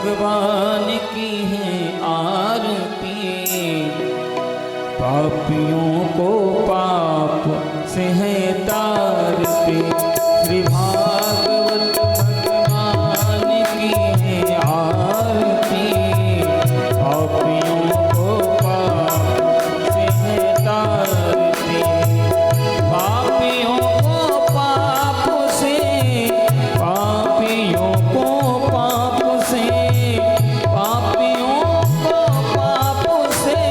भगवान की है आरती। पापियों को पाप से है तारते, श्री भागवत भगवान की है आरती। पापियों को पाप से है तारते, पापियों को पाप से, पापियों को पाप से, पापियों को पाप से,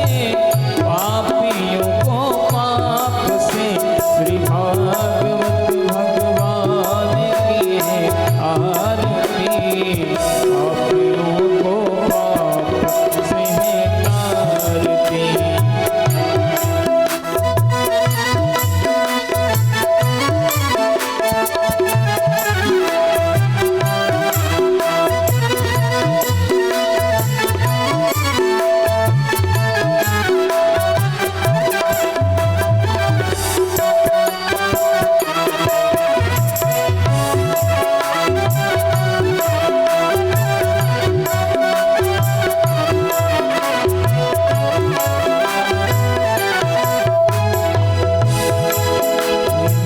पापियों को पाप से, श्री भागवत भगवान की है आरती। पापियों को पाप से है तारती।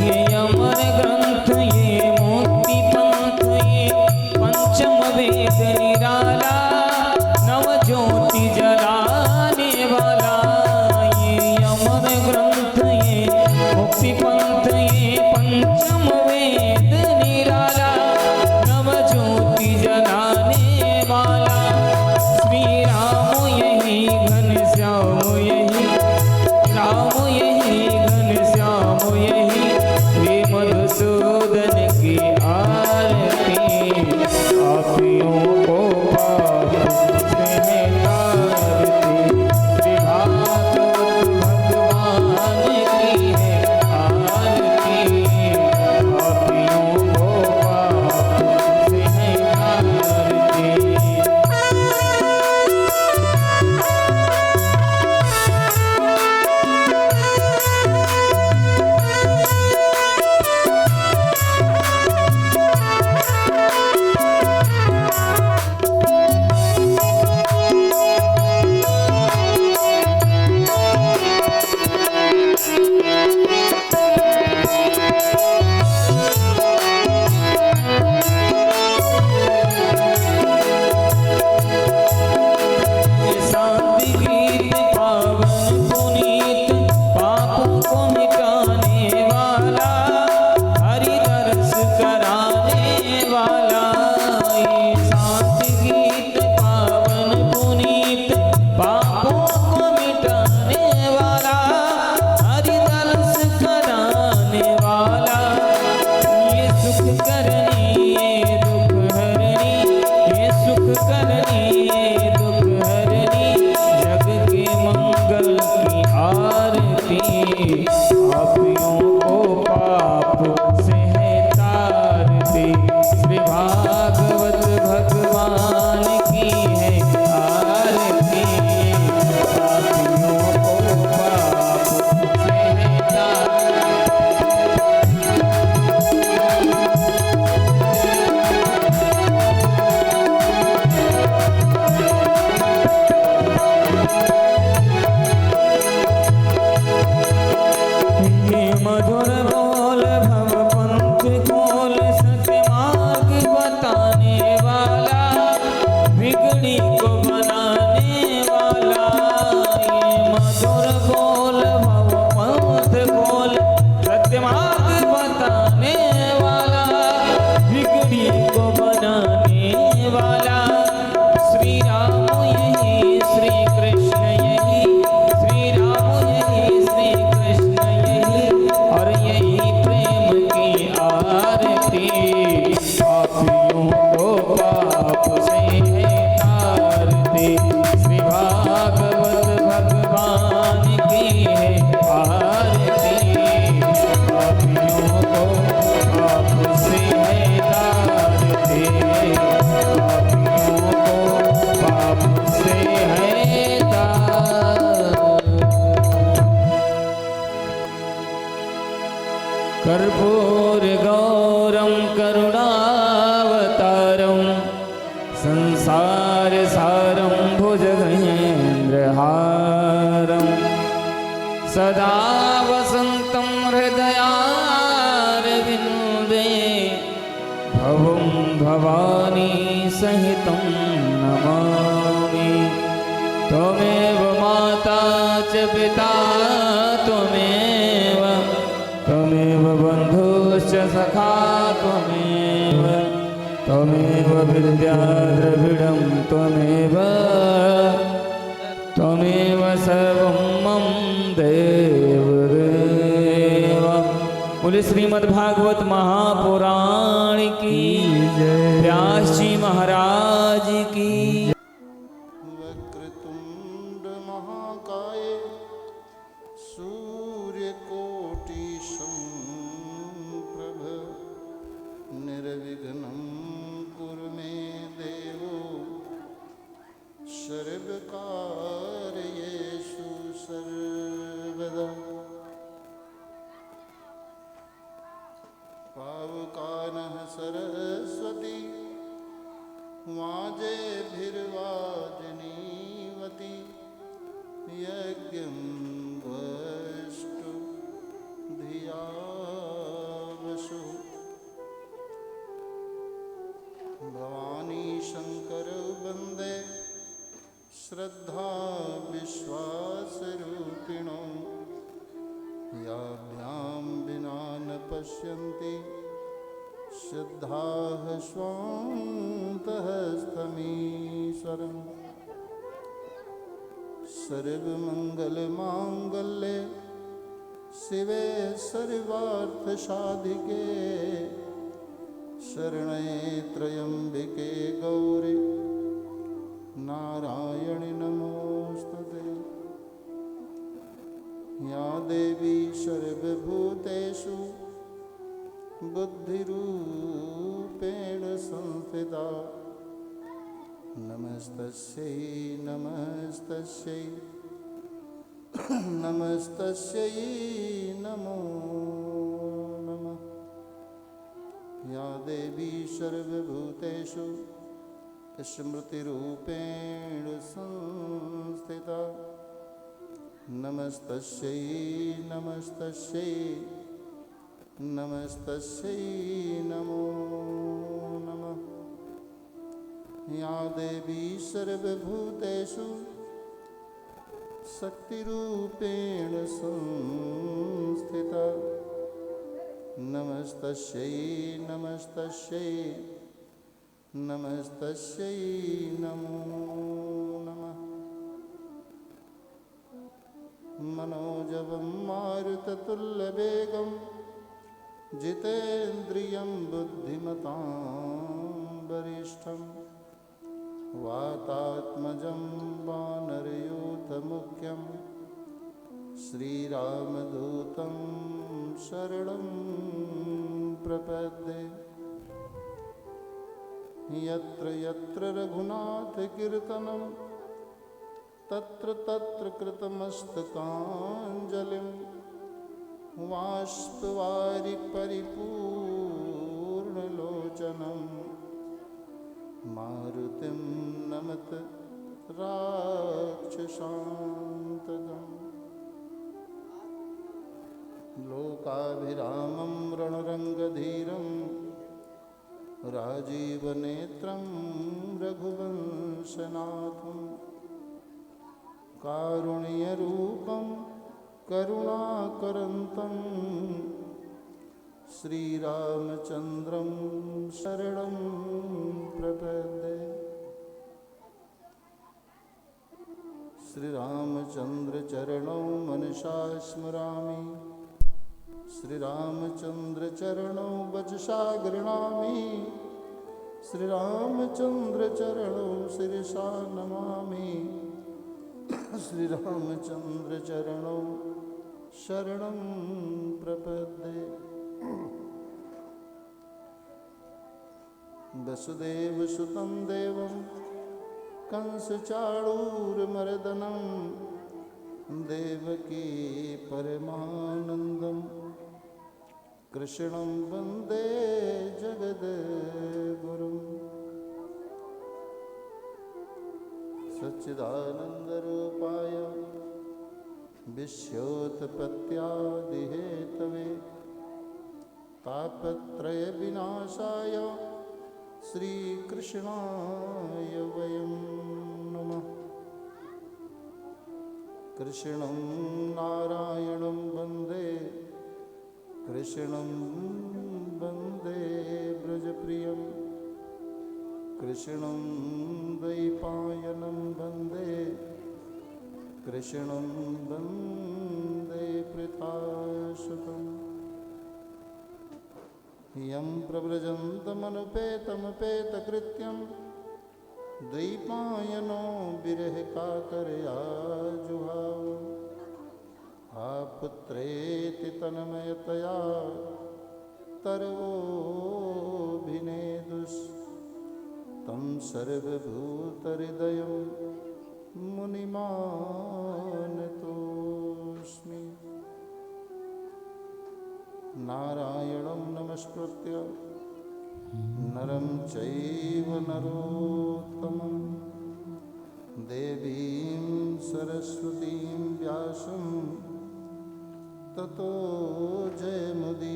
ये अमर ग्रंथ, ये मुक्ति पंथ, ये पंचम वेद निराला, नव ज्योति जलाने वाला। ये अमर ग्रंथ, ये मुक्ति पंथ, ये पंचम वेद निराला, नव ज्योति जलाने वाला। श्री राम यही घनश्याम यही, राम यही घनश्याम यही, श्री मधुसूदन की आरती। पापियों को पाप से है सारं भुजगेन्द्रहारं सदा वसन्तं हृदयारविन्दे भवं भवानी सहितं नमामि। त्वमेव माता च पिता त्वमेव बन्धुश्च सखा त्वमेव विद्या द्रविडं त्वमेव सर्वं मम देवदेव। बोले श्रीमद्भागवत महापुराण की जय। व्यास जी महाराज की। वक्रतुंड महाकाय सूर्यकोटि समप्रभ निर्विघ्नं कुरु मे देवो सर्वकार्येषु सर्वदा। पावकानः सरस्वती वाजेभिर्वाजनीवती यज्ञं वस्तु धिया वसु। भवानी शंकर वंदे श्रद्धा विश्वासरूपिणो याभ्यां विना न पश्यन्ति सिद्धाः स्वान्तहस्तमीश्वरम्। सर्वमङ्गलमाङ्गल्ये शिवे सर्वार्थसाधिके शरण्ये त्र्यम्बके गौरी नारायणि नमोस्तुते। या देवी सर्वभूतेषु बुद्धिरूपेण संस्थिता नमस्तस्यै नमस्तस्यै नमस्तस्यै नमो नमः। या देवी सर्वभूतेषु स्मृतिरूपेण संस्थिता नमस्तस्यै नमस्तस्यै नमस्तस्यै नमो नमः। या देवी सर्वभूतेषु शक्तिरूपेण संस्थिता नमस्तस्यै नमस्तस्यै नमस्तस्यै नमो नमः। मनोजवं मारुततुल्यवेगं जितेन्द्रियं बुद्धिमतां वरिष्ठं वातात्मजं वानरयूथमुख्यं श्रीरामदूतं शरणं प्रपद्ये। यत्र यत्र रघुनाथकीर्तनं तत्र तत्र कृतमस्तकाञ्जलिं वाष्पवारि परिपूर्णलोचनं मारुतिं नमत राक्षसान्तकम्। लोकाभिरामं रणरङ्गधीरं राजीवनेत्रं रघुवंशनाथं कारुण्यरूपं करुणाकरन्तं श्रीरामचन्द्रं शरणं प्रपद्ये। श्रीरामचन्द्रचरणौ मनसा स्मरामि श्रीरामचन्द्रचरणौ वचसा गृह्णामि श्रीरामचन्द्रचरणौ शिरसा नमामि श्रीरामचन्द्रचरणौ शरणं प्रपद्ये। वसुदेवसुतं देवं कंसचाणूरमर्दनं देवकी परमानन्दं कृष्णं वन्दे जगद्गुरुं। सच्चिदानन्दरूपाय विश्वोत्पत्त्यादिहेतवे तापत्रयविनाशाय श्रीकृष्णाय वयं नमः। कृष्णं नारायणं वन्दे कृष्णं वन्दे व्रजप्रियं कृष्णं द्वैपायनं वन्दे कृष्णं वन्दे पृथासुतम्। यं प्रव्रजन्तमनुपेतमपेतकृत्यं द्वैपायनो विरहकातरया जुहाव आपुत्रेति तन्मयतया तरवोऽभिनेदुस् तं सर्वभूतहृदयं मुनिमानतोऽस्मि। नारायणं नमस्कृत्य नरं चैव नरोत्तमं देवीं सरस्वतीं व्यासं ततो जयमुदीरयेत्।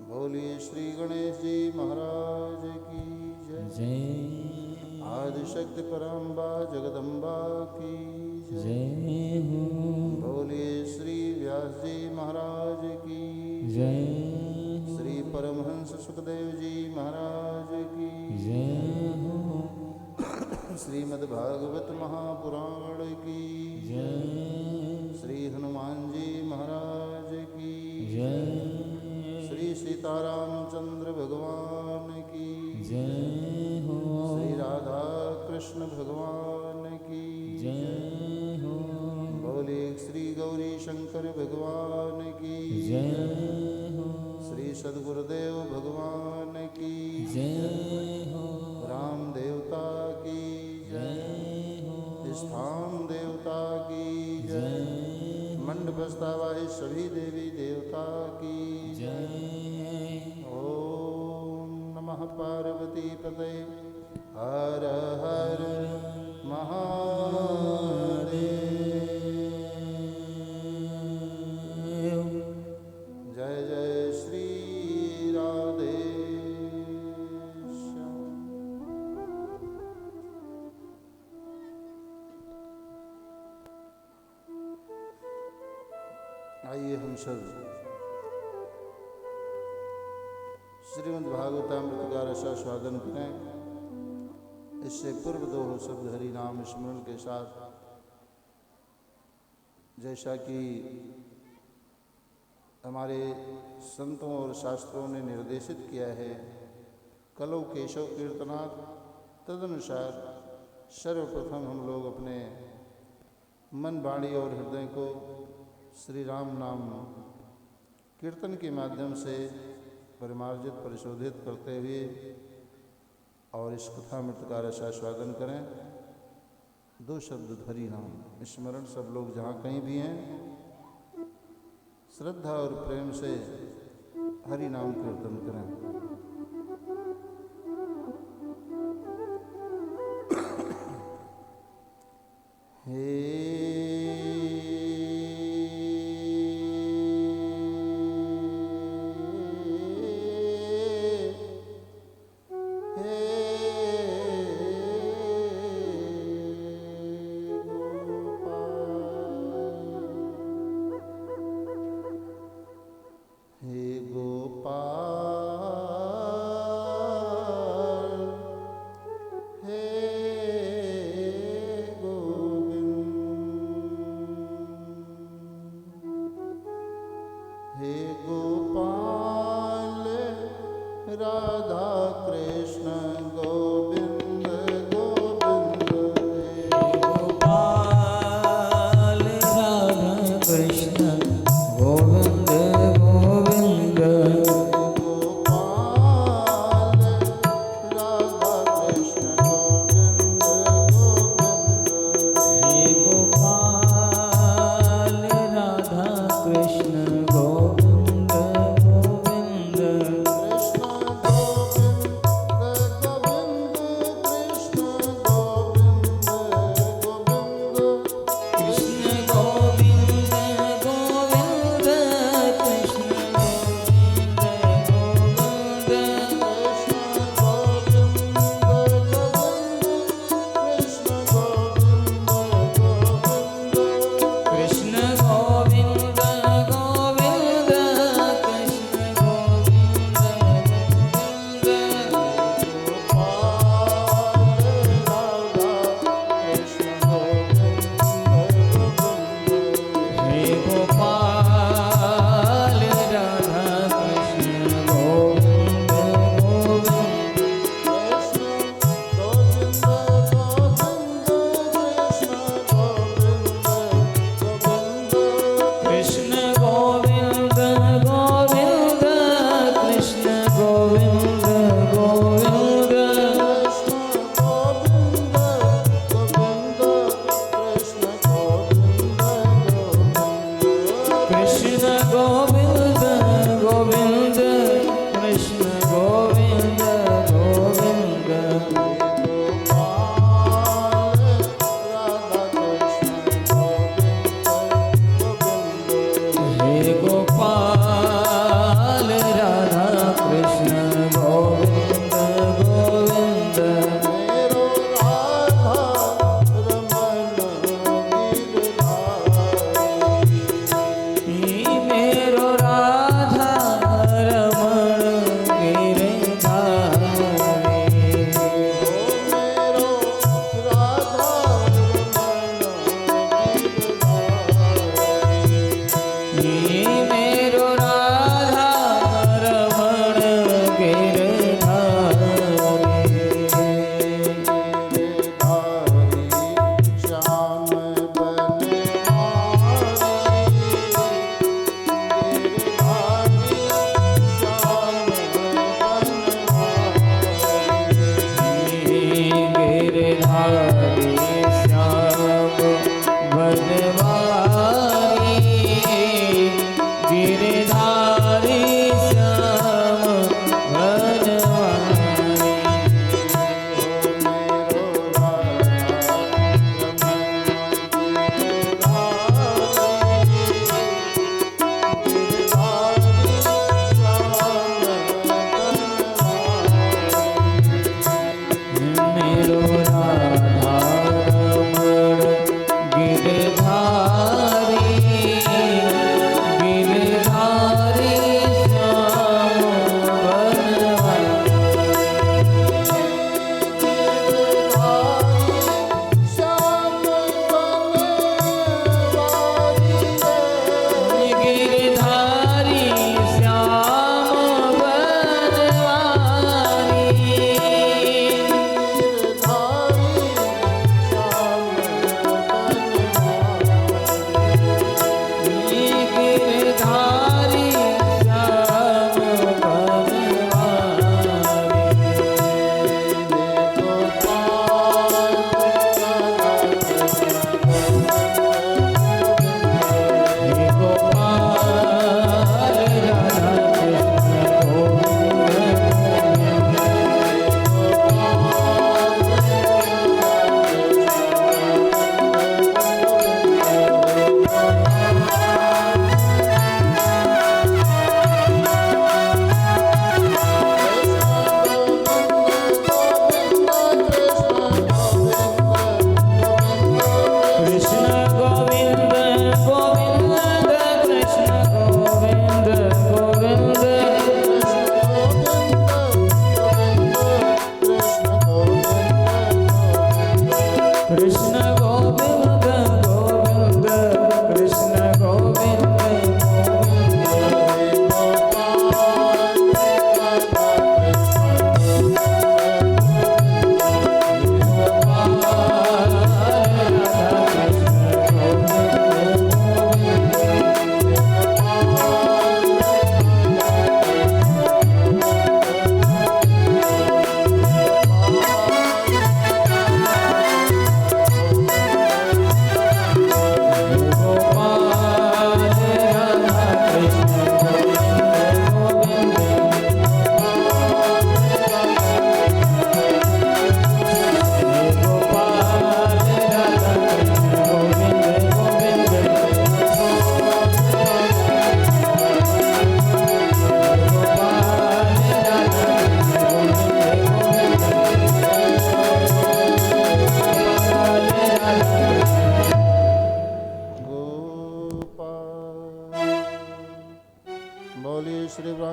बोलिए श्री गणेश जी महाराज की जय। आदिशक्ति परम्बा जगदम्बा की जय। बोलिए श्री व्यास जी महाराज की जय। श्री परमहंस सुखदेव जी महाराज की जय। श्रीमद्भागवत महापुराण की जय। श्री हनुमान जी महाराज की जय। श्री सीतारामचंद्र भगवान की जय। श्री राधा कृष्ण भगवान की जय। बोले श्री गौरी शंकर भगवान की जय। श्री सद्गुरुदेव भगवान की जय। राम देवता की जय। स्थान देवता की जय। मंडप स्थावाही सभी देवी देवता की जय। ओम नमः पार्वती पते हर हर महादेव। जय जय श्री राधे श्याम। आइए हम सब श्रीमद्भागवतामृत का रसास्वादन करें। इससे पूर्व दो शब्द हरि नाम स्मरण के साथ, जैसा कि हमारे संतों और शास्त्रों ने निर्देशित किया है, कलौ केशव कीर्तनाथ, तदनुसार सर्वप्रथम हम लोग अपने मन, वाणी और हृदय को श्री राम नाम कीर्तन के माध्यम से परिमार्जित परिशोधित करते हुए और इस कथामृत का रसास्वादन करें। दो शब्द हरि नाम स्मरण सब लोग जहाँ कहीं भी हैं श्रद्धा और प्रेम से हरि नाम कीर्तन करें। हे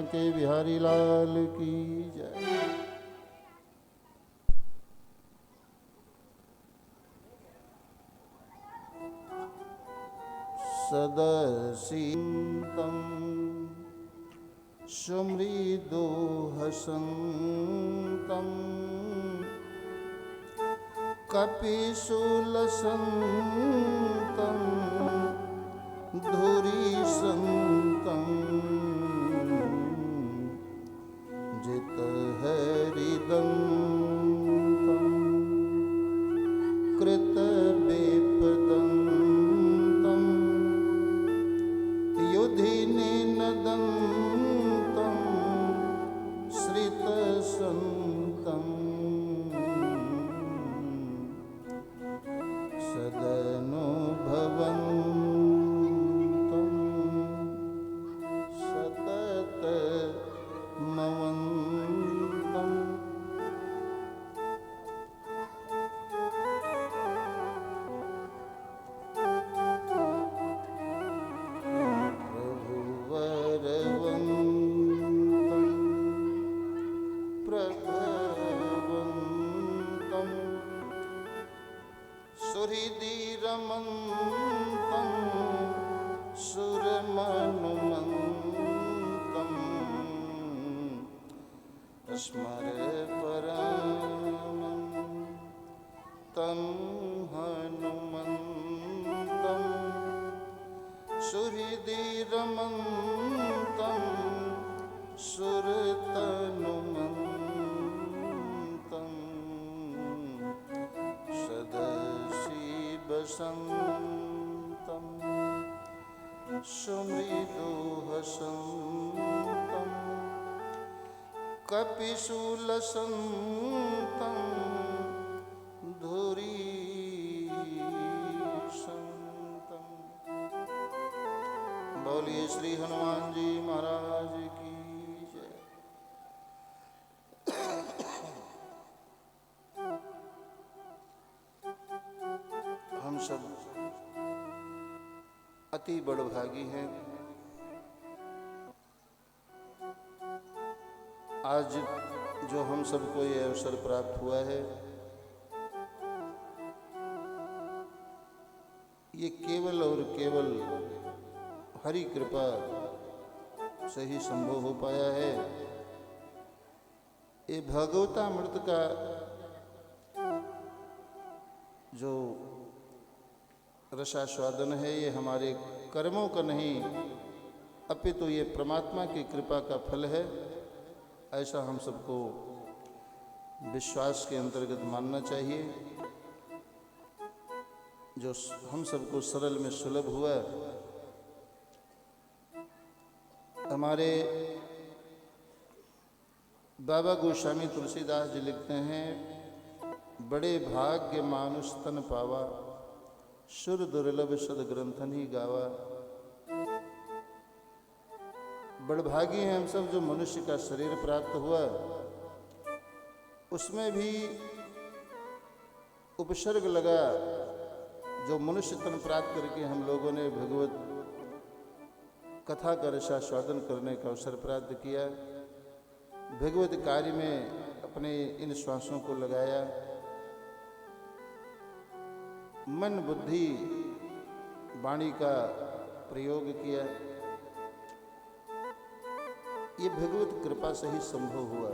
के बिहारी लाल की जय। सदसीतं सुमृदुहसन्तं कपिशूलसन्तं धुरीसन्तं जितहरिदन्तं कृतवेपदन्तं युधिनिनदन्तं श्रितसन्तं सदनुभवन्तं सततमवन्तं प्रभुवरवन्तं प्रभवन्तं सुहृदिरमन्तं सुरमनुमन्तं स्मरपरामं तं हनुमन्तं सुहृदिरमन्तं सुरतनुमन्तं सदशिवसन्तं सुमृदुहसन्तं कपिशूलसन्तं धुरीसन्तं। बोलिए श्री हनुमान जी महाराज की जय। हम सब अति बड़भागी हैं। आज जो हम सबको ये अवसर प्राप्त हुआ है, ये केवल और केवल हरि कृपा से ही संभव हो पाया है। ये भागवतामृत का जो रसास्वादन है, ये हमारे कर्मों का नहीं अपितु ये परमात्मा की कृपा का फल है। ऐसा हम सबको विश्वास के अंतर्गत मानना चाहिए। जो हम सबको सरल में सुलभ हुआ, हमारे बाबा गोस्वामी तुलसीदास जी लिखते हैं, बड़े भाग्य मानुष तन पावा, सुर दुर्लभ सद ग्रंथन ही गावा। बड़भागी हैं हम सब जो मनुष्य का शरीर प्राप्त हुआ, उसमें भी उपसर्ग लगा। जो मनुष्य तन प्राप्त करके हम लोगों ने भगवत कथा का रसास्वादन करने का अवसर प्राप्त किया, भगवत कार्य में अपने इन श्वासों को लगाया, मन बुद्धि वाणी का प्रयोग किया। ये भगवत कृपा से ही संभव हुआ।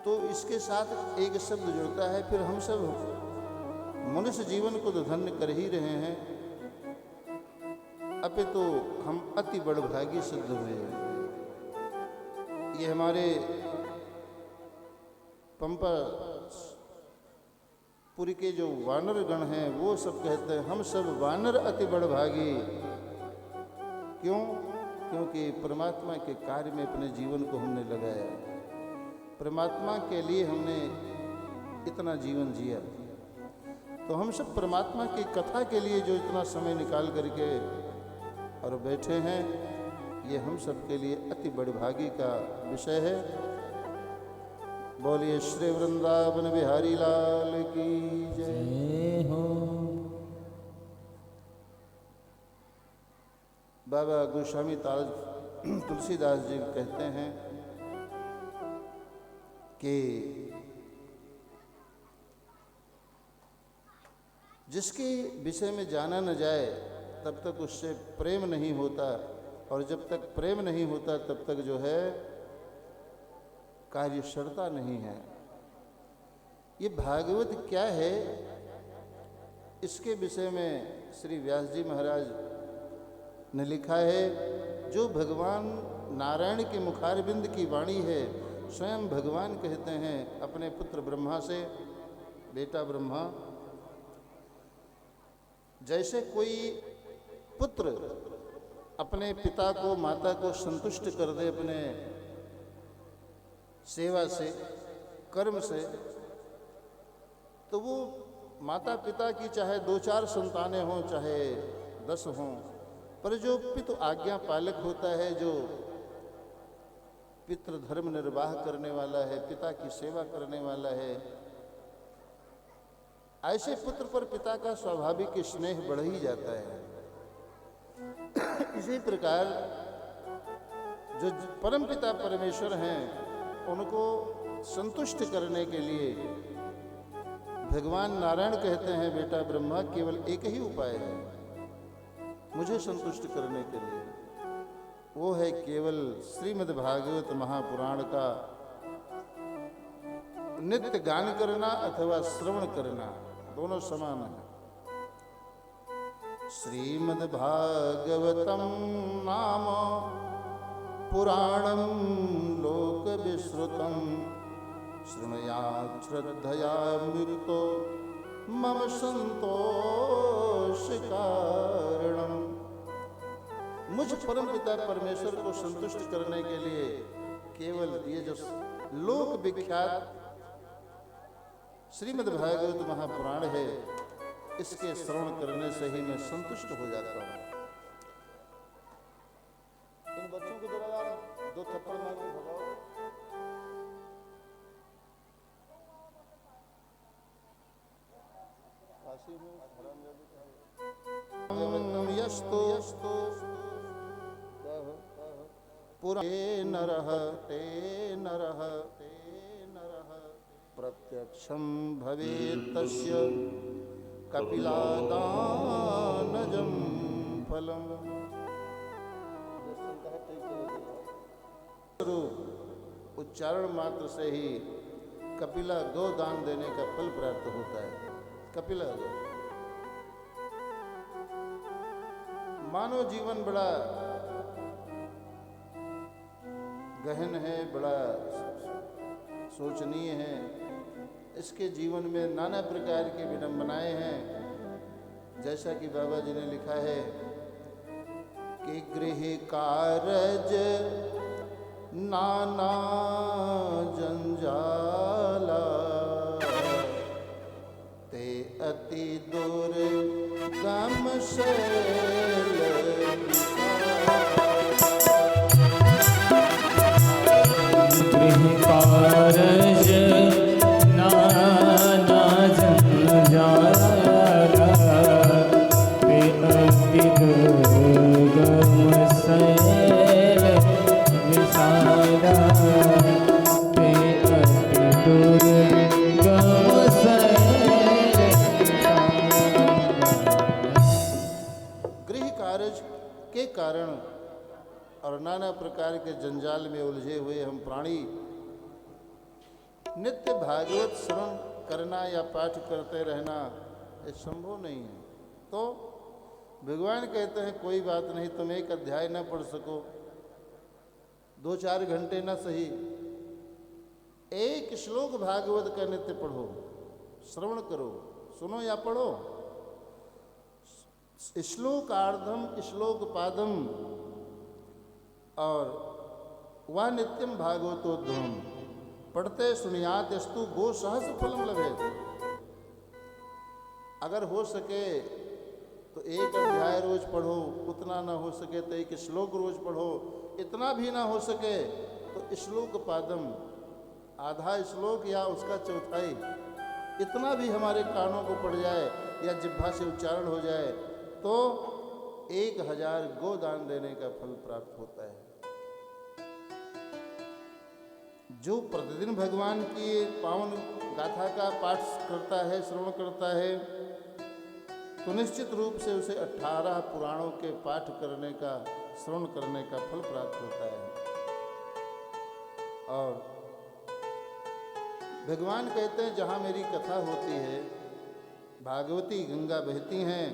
तो इसके साथ एक शब्द जुड़ता है, फिर हम सब मनुष्य जीवन को तो धन्य कर ही रहे हैं, अपितु हम अति बड़भागी सिद्ध हुए हैं। ये हमारे पंपा पुरी के जो वानर गण हैं, वो सब कहते हैं हम सब वानर अति बड़भागी। क्यों? क्योंकि परमात्मा के कार्य में अपने जीवन को हमने लगाया, परमात्मा के लिए हमने इतना जीवन जिया। तो हम सब परमात्मा की कथा के लिए जो इतना समय निकाल करके और बैठे हैं, ये हम सब के लिए अति बड़भागी का विषय है। बोलिए श्री वृंदावन बिहारी लाल की जय हो। बाबा गोस्वामी तुलसीदास जी कहते हैं कि जिसके विषय में जाना न जाए तब तक उससे प्रेम नहीं होता, और जब तक प्रेम नहीं होता तब तक जो है कार्यशरता नहीं है। ये भागवत क्या है, इसके विषय में श्री व्यास जी महाराज ने लिखा है। जो भगवान नारायण के मुखारबिंद की वाणी है, स्वयं भगवान कहते हैं अपने पुत्र ब्रह्मा से, बेटा ब्रह्मा, जैसे कोई पुत्र अपने पिता को माता को संतुष्ट कर दे अपने सेवा से, कर्म से, तो वो माता पिता की चाहे 2-4 संतानें हों चाहे 10 हों, पर जो पितु आज्ञा पालक होता है, जो पितृ धर्म निर्वाह करने वाला है, पिता की सेवा करने वाला है, ऐसे पुत्र पर पिता का स्वाभाविक स्नेह बढ़ ही जाता है। इसी प्रकार जो परम पिता परमेश्वर हैं, उनको संतुष्ट करने के लिए भगवान नारायण कहते हैं, बेटा ब्रह्मा, केवल एक ही उपाय है मुझे संतुष्ट करने के लिए, वो है केवल श्रीमद् भागवत महापुराण का नित्य गान करना अथवा श्रवण करना, दोनों समान है। श्रीमद् भागवतम नाम पुराणम लोक विश्रुतम शृणुयात् श्रद्धया मृतो मम संतोष कारणम। मुझ परम पिता परमेश्वर को संतुष्ट करने के लिए केवल ये जो लोक विख्यात श्रीमद् भागवत महापुराण है, इसके श्रवण करने से ही मैं संतुष्ट हो जाता हूँ। इन बच्चों को जरा 2 थप्पड़ मार के भगाओ। काशी में हरामजादी यस्तो पुरा ते नरः प्रत्यक्षं भवेत् तस्य कपिलादानजं फलम्। उच्चारण मात्र से ही कपिला गौ दान देने का फल प्राप्त होता है। कपिला गौ, मानव जीवन बड़ा गहन है, बड़ा सोचनीय है। इसके जीवन में नाना प्रकार की विडंबनाएं हैं। जैसा कि बाबा जी ने लिखा है कि गृह कारज नाना जंजाला ते अति दुर्गम शैल गृह कारज नाना जंजाला ते अति दुर्गम शैल विशाला ते अति दुर्गम शैल। गृह कार्य के कारण और नाना प्रकार के जंजाल में उलझे हुए हम प्राणी नित्य भागवत श्रवण करना या पाठ करते रहना ये संभव नहीं है। तो भगवान कहते हैं कोई बात नहीं, तुम एक अध्याय न पढ़ सको, 2-4 घंटे न सही, एक श्लोक भागवत का नित्य पढ़ो, श्रवण करो, सुनो या पढ़ो। श्लोकार्धम श्लोक पादम और वह नित्यम भागवतोद्धवम पढ़ते सुनियात यस्तु गो सहस्र फलम लभेत। अगर हो सके तो एक अध्याय रोज पढ़ो, उतना ना हो सके तो एक श्लोक रोज पढ़ो, इतना भी ना हो सके तो श्लोक पादम, आधा श्लोक या उसका चौथाई, इतना भी हमारे कानों को पड़ जाए या जिह्वा से उच्चारण हो जाए तो 1000 गोदान देने का फल प्राप्त होता है। जो प्रतिदिन भगवान की पावन गाथा का पाठ करता है, श्रवण करता है, तो निश्चित रूप से उसे 18 पुराणों के पाठ करने का, श्रवण करने का फल प्राप्त होता है। और भगवान कहते हैं जहाँ मेरी कथा होती है, भागवती गंगा बहती हैं,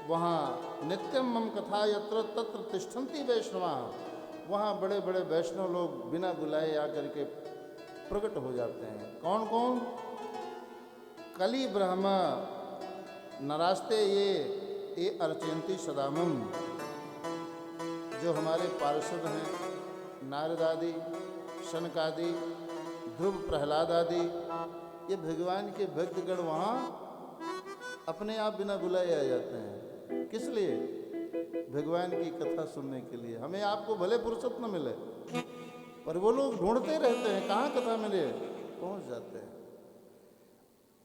वहाँ नित्यम मम कथा यत्र तत्र तिष्ठन्ति वैष्णवा, वहाँ बड़े बड़े वैष्णव लोग बिना बुलाए आकर के प्रकट हो जाते हैं। कौन कौन? कली ब्रह्मा नरास्ते ये अर्चयन्ति सदामम, जो हमारे पार्षद हैं, नारद आदि, शनक आदि, ध्रुव प्रहलाद आदि, ये भगवान के भक्तगण वहाँ अपने आप बिना बुलाए आ जाते हैं। किस लिए? भगवान की कथा सुनने के लिए। हमें आपको भले फुर्सत न मिले, पर वो लोग ढूंढते रहते हैं कहाँ कथा मिले, पहुँच जाते हैं।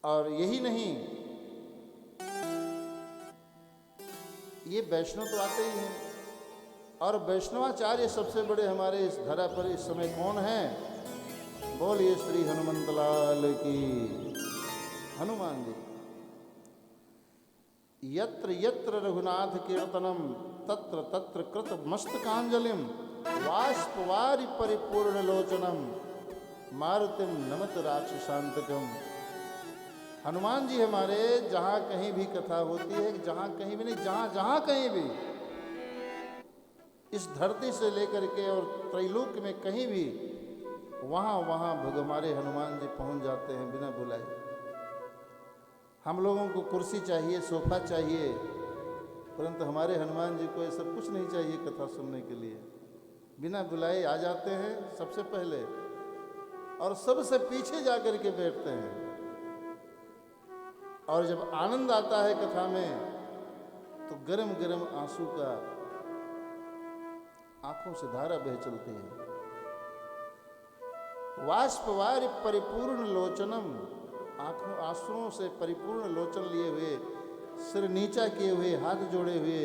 और यही नहीं, ये वैष्णव तो आते ही हैं, और वैष्णवाचार्य सबसे बड़े हमारे इस धरा पर इस समय कौन हैं? बोलिए श्री हनुमंत लाल की। हनुमान जी। यत्र यत्र रघुनाथ कीर्तनम तत्र तत्र कृत मस्तकांजलिम वाष्पवारि परिपूर्ण लोचनम मारुतिम नमत राक्षसांतकम। हनुमान जी हमारे जहाँ कहीं भी कथा होती है, जहाँ कहीं भी नहीं, जहाँ कहीं भी, इस धरती से लेकर के और त्रैलोक्य में कहीं भी, वहाँ हमारे हनुमान जी पहुँच जाते हैं बिना बुलाए। हम लोगों को कुर्सी चाहिए, सोफा चाहिए, परंतु हमारे हनुमान जी को ये सब कुछ नहीं चाहिए कथा सुनने के लिए। बिना बुलाए आ जाते हैं सबसे पहले, और सबसे पीछे जाकर के बैठते हैं। और जब आनंद आता है कथा में, तो गरम गरम आंसू का आंखों से धारा बह चलती है। वाष्पवारि परिपूर्ण लोचनम, आंखों आंसुओं से परिपूर्ण लोचन लिए हुए, सिर नीचा किए हुए, हाथ जोड़े हुए,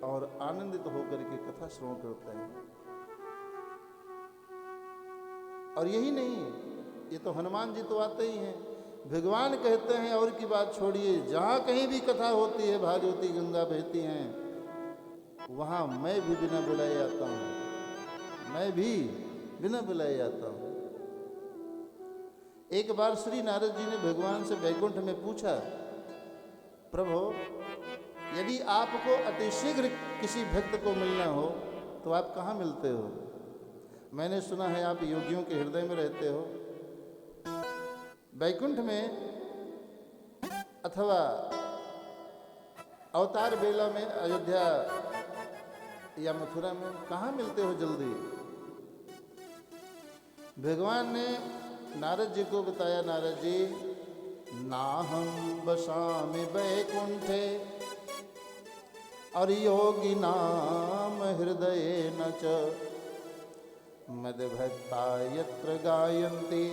और आनंदित होकर के कथा श्रवण करते हैं। और यही नहीं, ये तो हनुमान जी तो आते ही हैं। भगवान कहते हैं और की बात छोड़िए, जहाँ कहीं भी कथा होती है, भागवती गंगा बहती हैं, वहाँ मैं भी बिना बुलाए आता हूँ, मैं भी बिना बुलाए आता हूँ। एक बार श्री नारद जी ने भगवान से वैकुंठ में पूछा, प्रभु यदि आपको अतिशीघ्र किसी भक्त को मिलना हो तो आप कहाँ मिलते हो? मैंने सुना है आप योगियों के हृदय में रहते हो। वैकुंठ में अथवा अवतार बेला में, अयोध्या या मथुरा में कहाँ मिलते हो जल्दी? भगवान ने नारद जी को बताया, नारद जी, नाहं बसामि वैकुंठे और योगी नाम हृदये न च मद्भक्ता यत्र गायन्ति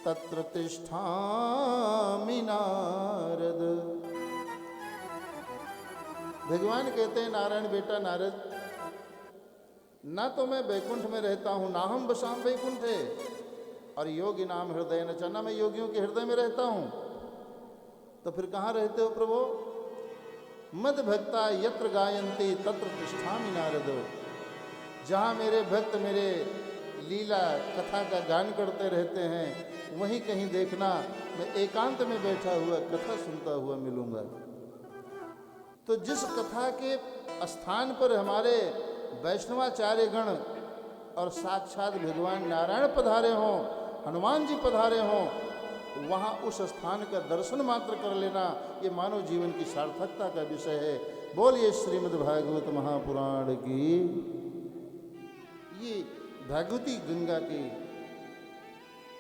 तत्र तिष्ठामि नारद। भगवान कहते हैं, नारायण बेटा नारद, ना तो मैं वैकुंठ में रहता हूँ, ना हम बसाम वैकुंठे, और योगी नाम हृदय न च, ना मैं योगियों के हृदय में रहता हूँ। तो फिर कहाँ रहते हो प्रभु? मद भक्ता यत्र गायन्ति तत्र तिष्ठामि नारद। जहाँ मेरे भक्त मेरे लीला कथा का गान करते रहते हैं, वहीं कहीं देखना मैं एकांत में बैठा हुआ कथा सुनता हुआ मिलूंगा। तो जिस कथा के स्थान पर हमारे वैष्णवाचार्य गण और साक्षात भगवान नारायण पधारे हों, हनुमान जी पधारे हों, वहाँ उस स्थान का दर्शन मात्र कर लेना, ये मानव जीवन की सार्थकता का विषय है। बोलिए श्रीमद् भागवत महापुराण की। ये भागवती गंगा की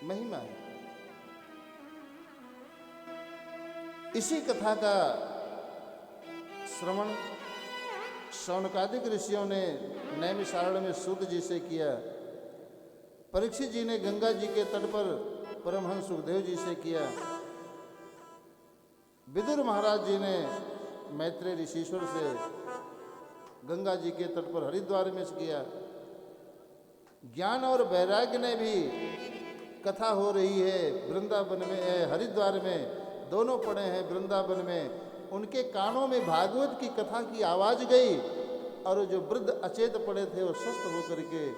महिमा है। इसी कथा का श्रवण शौनकादिक ऋषियों ने नैमिषारण्य में सूत जी से किया, परीक्षित जी ने गंगा जी के तट पर परमहंस सुखदेव जी से किया, विदुर महाराज जी ने मैत्रेय ऋषिश्वर से गंगा जी के तट पर हरिद्वार में किया। ज्ञान और वैराग्य ने भी कथा हो रही है वृंदावन में, हरिद्वार में, दोनों पड़े हैं वृंदावन में। उनके कानों में भागवत की कथा की आवाज गई और जो वृद्ध अचेत पड़े थे वो स्वस्थ होकर के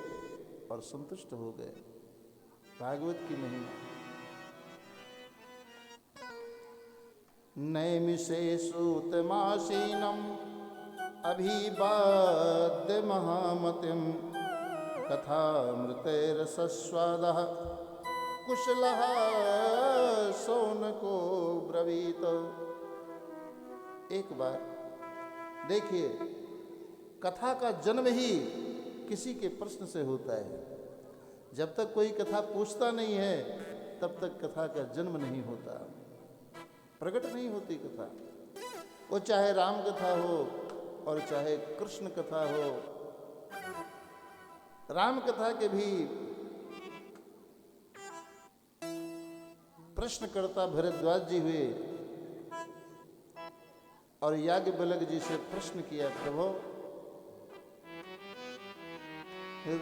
और संतुष्ट हो गए। भागवत की महिमा। नैमिषेषूतमासीनम् अभिवाद्य महामतिं कथामृतेरसस्वादः कुशलः शौनको ब्रवीत। एक बार देखिए, कथा का जन्म ही किसी के प्रश्न से होता है। जब तक कोई कथा पूछता नहीं है तब तक कथा का जन्म नहीं होता, प्रकट नहीं होती कथा। वो चाहे राम कथा हो और चाहे कृष्ण कथा हो। राम कथा के भी प्रश्नकर्ता भरद्वाज जी हुए और याज्ञवल्क्य जी से प्रश्न किया, प्रभु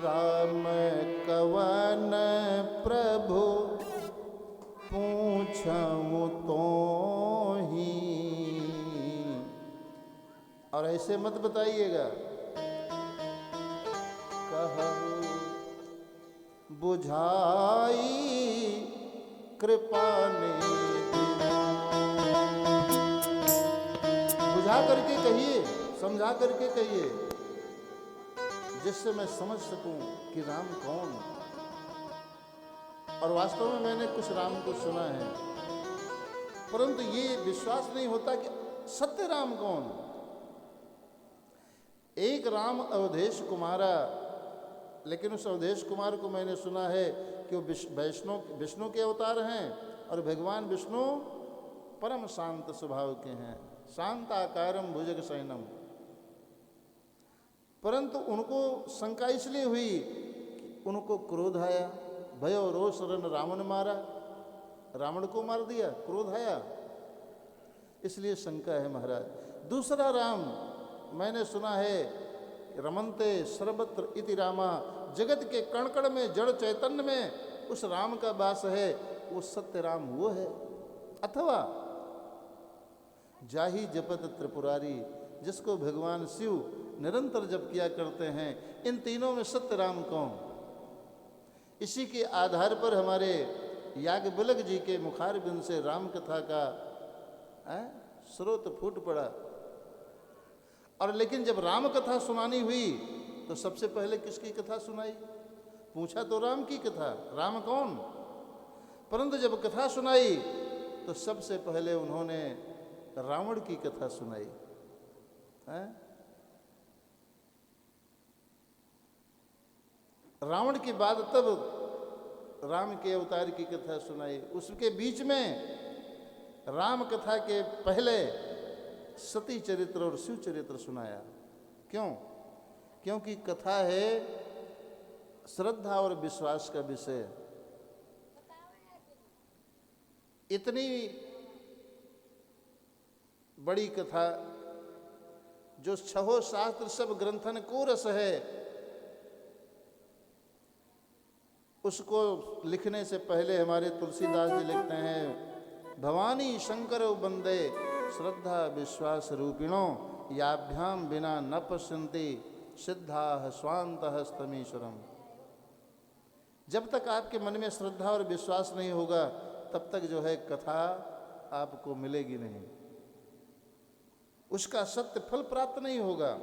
राम कवन प्रभु पूछूं तो ही। और ऐसे मत बताइएगा, कहूं बुझाई कृपा निधि। बुझा करके कहिए, समझा करके कहिए, जिससे मैं समझ सकूं कि राम कौन। और वास्तव में मैंने कुछ राम को सुना है, परंतु ये विश्वास नहीं होता कि सत्य राम कौन। एक राम अवधेश कुमारा, लेकिन उस अवधेश कुमार को मैंने सुना है कि वो विष्णु के अवतार हैं और भगवान विष्णु परम शांत स्वभाव के हैं। शांत आकारम भुजग शयनम। परंतु उनको शंका इसलिए हुई कि उनको क्रोध आया, भयो रोष रन रावण मारा, रावण को मार दिया, क्रोध आया, इसलिए शंका है महाराज। दूसरा राम मैंने सुना है, रमन्ते सर्वत्र इति रामा, जगत के कण कण में, जड़ चैतन्य में उस राम का वास है, वो सत्य राम वो है। अथवा जाहि जपत त्रिपुरारी, जिसको भगवान शिव निरंतर जप किया करते हैं। इन तीनों में सत्य राम कौन। इसी के आधार पर हमारे याज्ञवल्क्य जी के मुखारबिंद से राम कथा का स्रोत फूट पड़ा। और लेकिन जब राम कथा सुनानी हुई तो सबसे पहले किसकी कथा सुनाई? पूछा तो राम की कथा, राम कौन। परंतु जब कथा सुनाई तो सबसे पहले उन्होंने रावण की कथा सुनाई। रावण के बाद तब राम के अवतार की कथा सुनाई। उसके बीच में राम कथा के पहले सती चरित्र और शिव चरित्र सुनाया। क्यों? क्योंकि कथा है श्रद्धा और विश्वास का विषय। इतनी बड़ी कथा जो छहो शास्त्र सब ग्रंथन को रस है, उसको लिखने से पहले हमारे तुलसीदास जी लिखते हैं, भवानी शंकर वंदे श्रद्धा विश्वास रूपिणो, याभ्याम बिना न पश्यन्ति सिद्धा स्वांत स्तमीश्वरम। जब तक आपके मन में श्रद्धा और विश्वास नहीं होगा तब तक जो है कथा आपको मिलेगी नहीं, उसका सत्य फल प्राप्त नहीं होगा।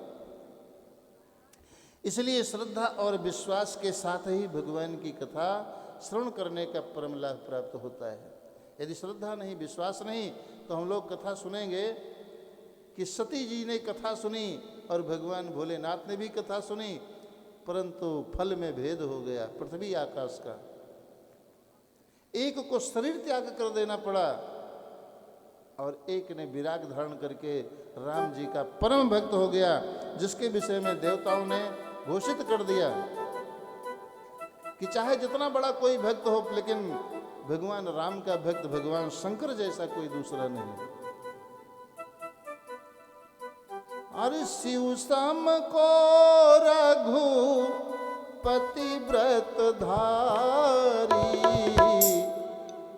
इसलिए श्रद्धा और विश्वास के साथ ही भगवान की कथा श्रवण करने का परम लाभ प्राप्त होता है। यदि श्रद्धा नहीं, विश्वास नहीं, तो हम लोग कथा सुनेंगे कि सती जी ने कथा सुनी और भगवान भोलेनाथ ने भी कथा सुनी, परंतु फल में भेद हो गया पृथ्वी आकाश का। एक को शरीर त्याग कर देना पड़ा और एक ने विराग धारण करके राम जी का परम भक्त हो गया, जिसके विषय में देवताओं ने घोषित कर दिया कि चाहे जितना बड़ा कोई भक्त हो, लेकिन भगवान राम का भक्त भगवान शंकर जैसा कोई दूसरा नहीं। अरे शिव सम को रघुपति व्रत धारी,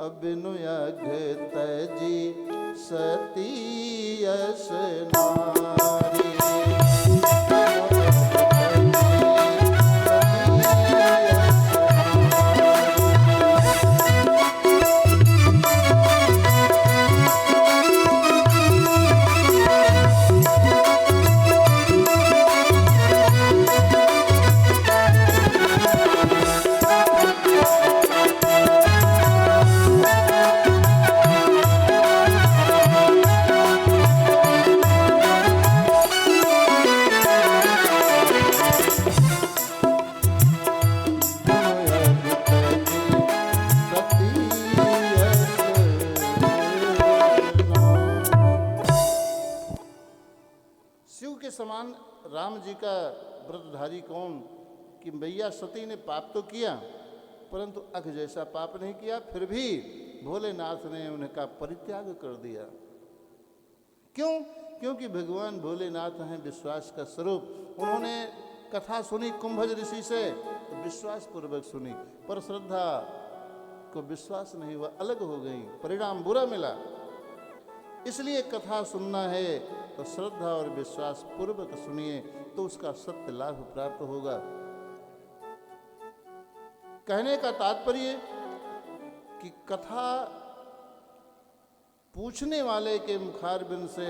अबिनु यज्ञ तजी सती यश नारी। समान राम जी का व्रतधारी कौन कि मैया सती ने पाप तो किया परंतु अघ जैसा पाप नहीं किया, फिर भी भोलेनाथ ने उनका परित्याग कर दिया। क्यों? क्योंकि भगवान भोलेनाथ हैं विश्वास का स्वरूप। उन्होंने कथा सुनी कुंभज ऋषि से तो विश्वास पूर्वक सुनी, पर श्रद्धा को विश्वास नहीं हुआ, अलग हो गई, परिणाम बुरा मिला। इसलिए कथा सुनना है तो श्रद्धा और विश्वास पूर्वक सुनिए तो उसका सत्य लाभ प्राप्त होगा। कहने का तात्पर्य कि कथा पूछने वाले के मुखारबिंद से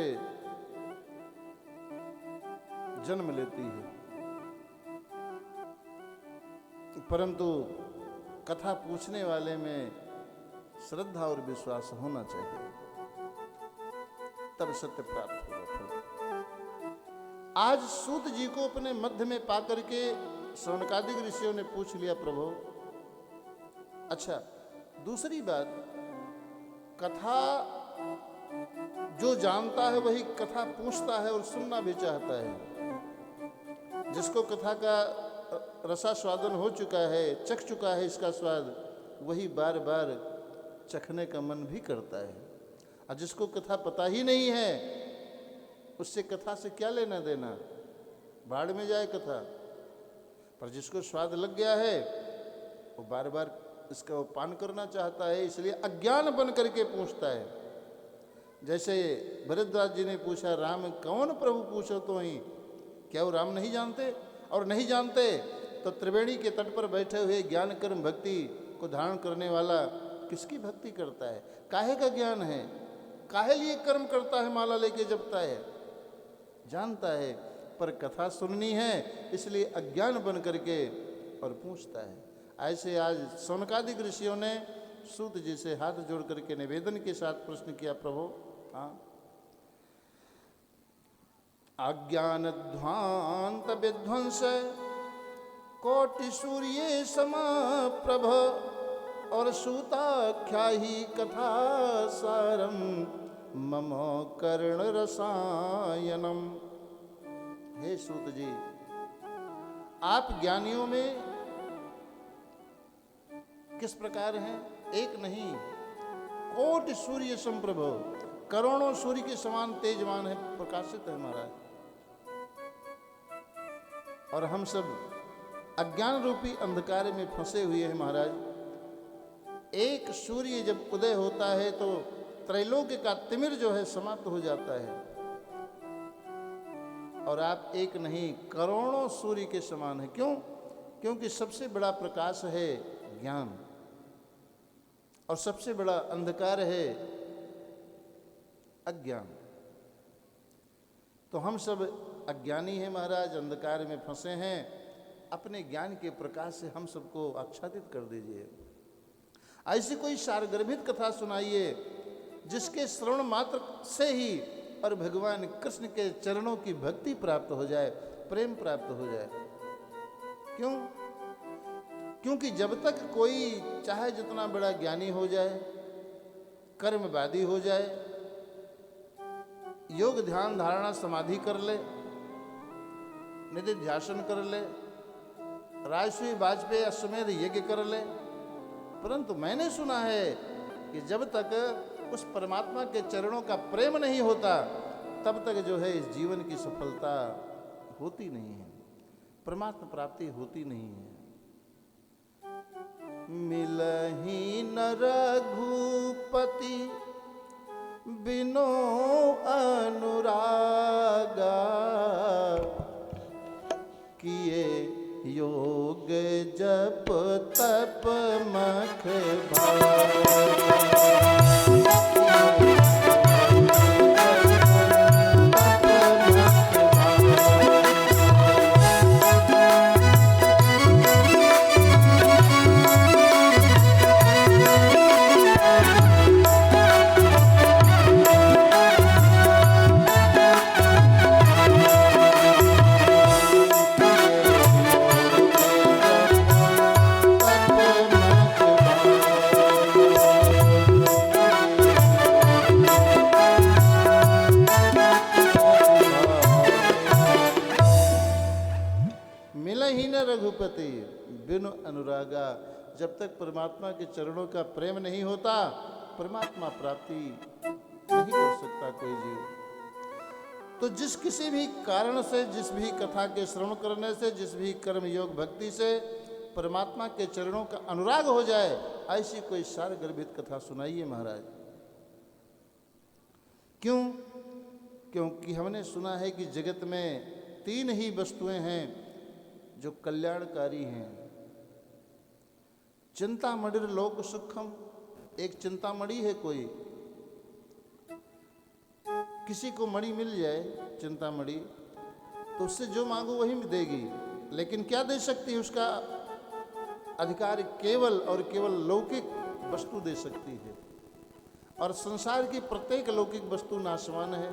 जन्म लेती है, परंतु कथा पूछने वाले में श्रद्धा और विश्वास होना चाहिए, तब सत्य प्राप्त होगा। आज सूत जी को अपने मध्य में पाकर के शौनकादिक ऋषियों ने पूछ लिया, प्रभु अच्छा दूसरी बात, कथा जो जानता है वही कथा पूछता है और सुनना भी चाहता है। जिसको कथा का रसास्वादन हो चुका है, चख चुका है इसका स्वाद, वही बार बार चखने का मन भी करता है। और जिसको कथा पता ही नहीं है उससे कथा से क्या लेना देना, भाड़ में जाए कथा। पर जिसको स्वाद लग गया है वो बार बार इसका वो पान करना चाहता है, इसलिए अज्ञान बन करके पूछता है। जैसे भरद्वाज जी ने पूछा, राम कौन प्रभु पूछो तो ही, क्या वो राम नहीं जानते? और नहीं जानते तो त्रिवेणी के तट पर बैठे हुए ज्ञान कर्म भक्ति को धारण करने वाला किसकी भक्ति करता है? काहे का ज्ञान है, काहे लिए कर्म करता है, माला लेके जपता है, जानता है, पर कथा सुननी है इसलिए अज्ञान बन करके और पूछता है। ऐसे आज शौनकादिक ऋषियों ने सूत जी से हाथ जोड़ करके निवेदन के साथ प्रश्न किया, प्रभु अज्ञान ध्वांत विध्वंस कोटि सूर्य समा प्रभ और सूताख्या ही कथा सारम मम कर्ण रसायनम। हे सूत जी, आप ज्ञानियों में किस प्रकार हैं? एक नहीं, कोटि सूर्य संप्रभ, करोड़ों सूर्य के समान तेजवान है, प्रकाशित है महाराज। और हम सब अज्ञान रूपी अंधकार में फंसे हुए हैं महाराज। एक सूर्य जब उदय होता है तो त्रैलोक्य का तिमिर जो है समाप्त हो जाता है, और आप एक नहीं करोड़ों सूर्य के समान है। क्यों? क्योंकि सबसे बड़ा प्रकाश है ज्ञान और सबसे बड़ा अंधकार है अज्ञान। तो हम सब अज्ञानी हैं महाराज, अंधकार में फंसे हैं। अपने ज्ञान के प्रकाश से हम सबको आच्छादित कर दीजिए। ऐसी कोई सारगर्भित कथा सुनाइए जिसके श्रवण मात्र से ही और भगवान कृष्ण के चरणों की भक्ति प्राप्त हो जाए, प्रेम प्राप्त हो जाए। क्यों? क्योंकि जब तक कोई चाहे जितना बड़ा ज्ञानी हो जाए, कर्मवादी हो जाए, योग ध्यान धारणा समाधि कर ले, निधि ध्यासन कर ले, राजसूय वाजपेयी अश्वमेध यज्ञ कर ले, परंतु मैंने सुना है कि जब तक उस परमात्मा के चरणों का प्रेम नहीं होता तब तक जो है इस जीवन की सफलता होती नहीं है, परमात्मा प्राप्ति होती नहीं है। मिलहि न रघुपति बिनो अनुरागा, किए योग जप तप मख रघुपति बिनु अनुरागा। जब तक परमात्मा के चरणों का प्रेम नहीं होता, परमात्मा प्राप्ति नहीं कर सकता कोई जीव। तो जिस किसी भी कारण से, जिस भी कथा के श्रवण करने से, जिस भी कर्म योग भक्ति से परमात्मा के चरणों का अनुराग हो जाए, ऐसी कोई सार गर्भित कथा सुनाइए महाराज। क्यों? क्योंकि हमने सुना है कि जगत में 3 ही वस्तुएं हैं जो कल्याणकारी हैं। चिंतामणि लोक सुखम, एक चिंतामणि है कोई, किसी को मणि मिल जाए चिंतामणि तो उससे जो मांगो वही देगी, लेकिन क्या दे सकती है? उसका अधिकार केवल और केवल लौकिक वस्तु दे सकती है। और संसार की प्रत्येक लौकिक वस्तु नाशवान है,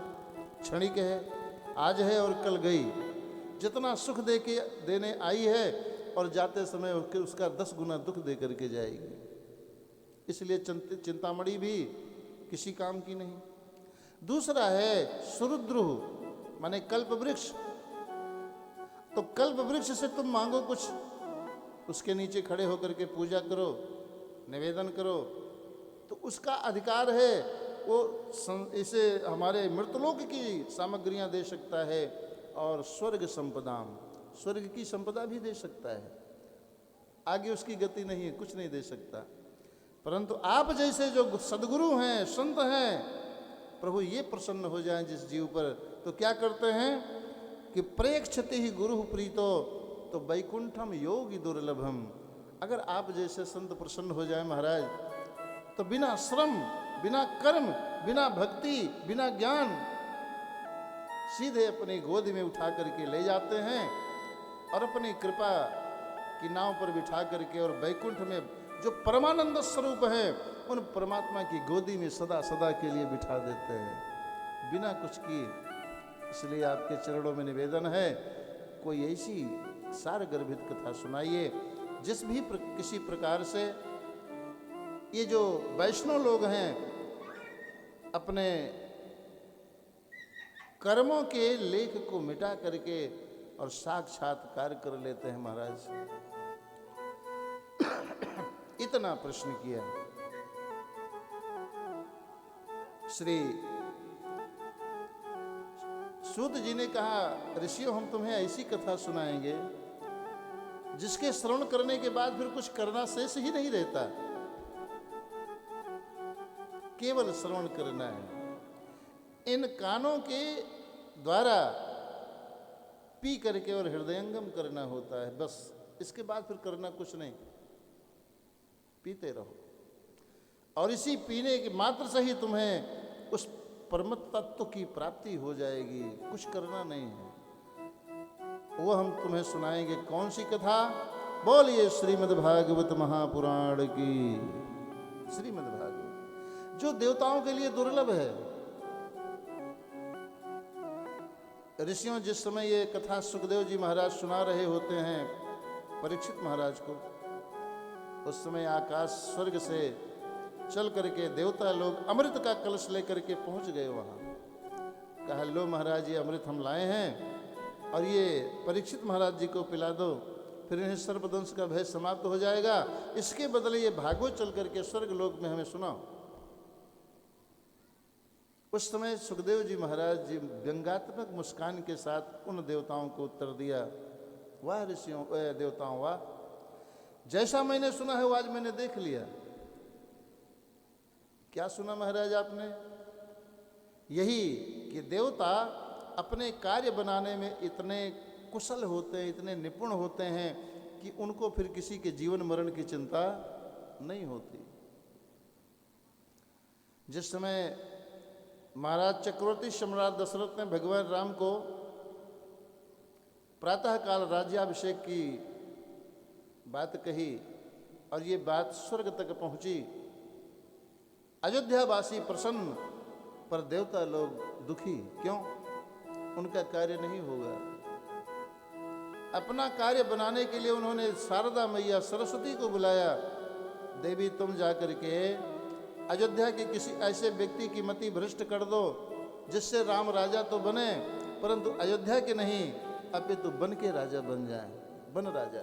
क्षणिक है, आज है और कल गई। जितना सुख दे के देने आई है और जाते समय उसका 10 गुना दुख दे करके जाएगी। इसलिए चिंतामणि भी किसी काम की नहीं। दूसरा है सुरुद्रुह, माने कल्प वृक्ष। तो कल्प वृक्ष से तुम मांगो कुछ, उसके नीचे खड़े होकर के पूजा करो, निवेदन करो, तो उसका अधिकार है। वो इसे हमारे मृतलोक की सामग्रियां दे सकता है और स्वर्ग संपदाम, स्वर्ग की संपदा भी दे सकता है। आगे उसकी गति नहीं है, कुछ नहीं दे सकता। परंतु आप जैसे जो सदगुरु हैं, संत हैं, प्रभु ये प्रसन्न हो जाएं जिस जीव पर, तो क्या करते हैं कि प्रेक्षति ही गुरु प्रीतो तो वैकुंठम योगी दुर्लभम। अगर आप जैसे संत प्रसन्न हो जाए महाराज, तो बिना श्रम, बिना कर्म, बिना भक्ति, बिना ज्ञान, सीधे अपनी गोद में उठा करके ले जाते हैं और अपनी कृपा की नाव पर बिठा करके और वैकुंठ में जो परमानंद स्वरूप है उन परमात्मा की गोदी में सदा सदा के लिए बिठा देते हैं बिना कुछ किए। इसलिए आपके चरणों में निवेदन है, कोई ऐसी सार गर्भित कथा सुनाइए जिस भी किसी प्रकार से ये जो वैष्णव लोग हैं अपने कर्मों के लेख को मिटा करके और साक्षात्कार कर लेते हैं महाराज। इतना प्रश्न किया। श्री सूत जी ने कहा, ऋषियों हम तुम्हें ऐसी कथा सुनाएंगे जिसके श्रवण करने के बाद फिर कुछ करना शेष ही नहीं रहता, केवल श्रवण करना है। इन कानों के द्वारा पी करके और हृदयंगम करना होता है, बस। इसके बाद फिर करना कुछ नहीं, पीते रहो। और इसी पीने के मात्र से ही तुम्हें उस परम तत्व की प्राप्ति हो जाएगी, कुछ करना नहीं है। वो हम तुम्हें सुनाएंगे। कौन सी कथा? बोलिए श्रीमद् भागवत महापुराण की। श्रीमद् भागवत जो देवताओं के लिए दुर्लभ है। ऋषियों जिस समय ये कथा सुखदेव जी महाराज सुना रहे होते हैं परीक्षित महाराज को, उस समय आकाश स्वर्ग से चल करके देवता लोग अमृत का कलश लेकर के पहुंच गए वहां। कहा, लो महाराज ये अमृत हम लाए हैं और ये परीक्षित महाराज जी को पिला दो, फिर इन्हें सर्पदंश का भय समाप्त हो जाएगा। इसके बदले ये भागवत चल करके स्वर्ग लोक में हमें सुनाओ। उस समय सुखदेव जी महाराज जी व्यंग्यात्मक मुस्कान के साथ उन देवताओं को उत्तर दिया, वाह ऋषियों देवताओं वाह, जैसा मैंने सुना है वो आज मैंने देख लिया। क्या सुना महाराज आपने? यही कि देवता अपने कार्य बनाने में इतने कुशल होते हैं, इतने निपुण होते हैं कि उनको फिर किसी के जीवन मरण की चिंता नहीं होती। जिस समय महाराज चक्रवर्ती सम्राट दशरथ ने भगवान राम को प्रातःकाल राज्याभिषेक की बात कही और ये बात स्वर्ग तक पहुंची, अयोध्यावासी प्रसन्न, पर देवता लोग दुखी। क्यों? उनका कार्य नहीं होगा। अपना कार्य बनाने के लिए उन्होंने शारदा मैया सरस्वती को बुलाया, देवी तुम जाकर के अयोध्या के किसी ऐसे व्यक्ति की मति भ्रष्ट कर दो जिससे राम राजा तो बने परंतु अयोध्या के नहीं अपितु बन के राजा बन जाए, बन राजा।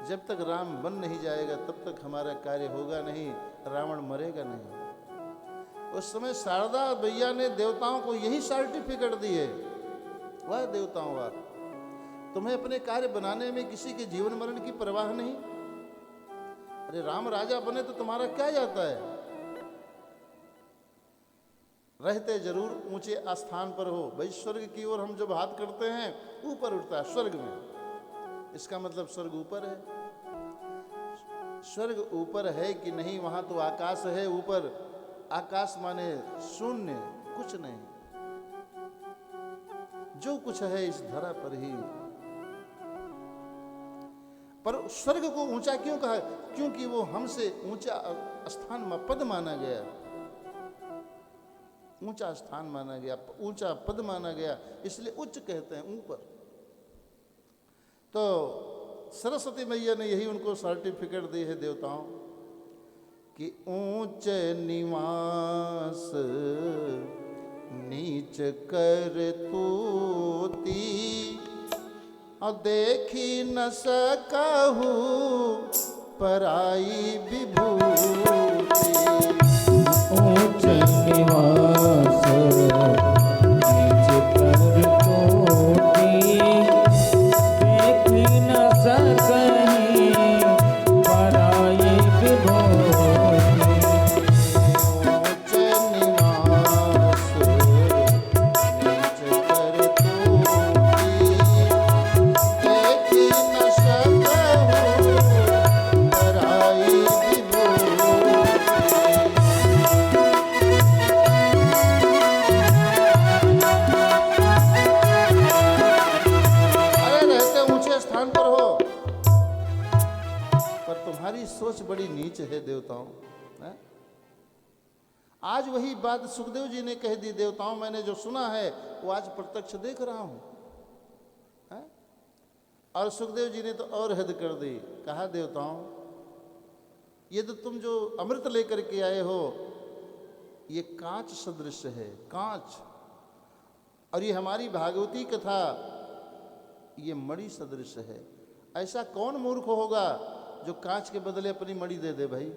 जब तक राम बन नहीं जाएगा तब तक हमारा कार्य होगा नहीं, रावण मरेगा नहीं। उस समय शारदा मैया ने देवताओं को यही सर्टिफिकेट दिए, वाह देवताओं वाह, तुम्हें अपने कार्य बनाने में किसी के जीवन मरण की परवाह नहीं। अरे राम राजा बने तो तुम्हारा क्या जाता है? रहते जरूर ऊंचे आस्थान पर हो। भाई स्वर्ग की ओर हम जब हाथ करते हैं ऊपर उठता है स्वर्ग में, इसका मतलब स्वर्ग ऊपर है। स्वर्ग ऊपर है कि नहीं, वहां तो आकाश है ऊपर। आकाश माने शून्य, कुछ नहीं, जो कुछ है इस धरा पर ही। पर स्वर्ग को ऊंचा क्यों कहा? क्योंकि वो हमसे ऊंचा स्थान में पद माना गया, ऊंचा स्थान माना गया, ऊंचा पद माना गया, इसलिए उच्च कहते हैं ऊपर। तो सरस्वती मैया ने यही उनको सर्टिफिकेट दी है देवताओं कि ऊंच निवास नीच कर तूती और देखी न सकहु पराई विभूति। ऊंच निवास नीच कर तोती, देखी न सकहीं पराई विभूति। ऊंच निवास नीच कर तूती, देखी न सकहु पराई विभूति। अरे रहते ऊंचे स्थान पर हो पर तुम्हारी सोच बड़ी नीच है देवताओं। हैं? आज वही बात सुखदेव जी ने कह दी, देवताओं मैंने जो सुना है वो आज प्रत्यक्ष देख रहा हूं। हैं? और सुखदेव जी ने तो और हद कर दी, कहा देवताओं ये तो तुम जो अमृत लेकर के आए हो ये कांच सदृश है, कांच। और ये हमारी भागवती कथा ये मणि सदृश है। ऐसा कौन मूर्ख होगा जो कांच के बदले अपनी मणि दे दे भाई?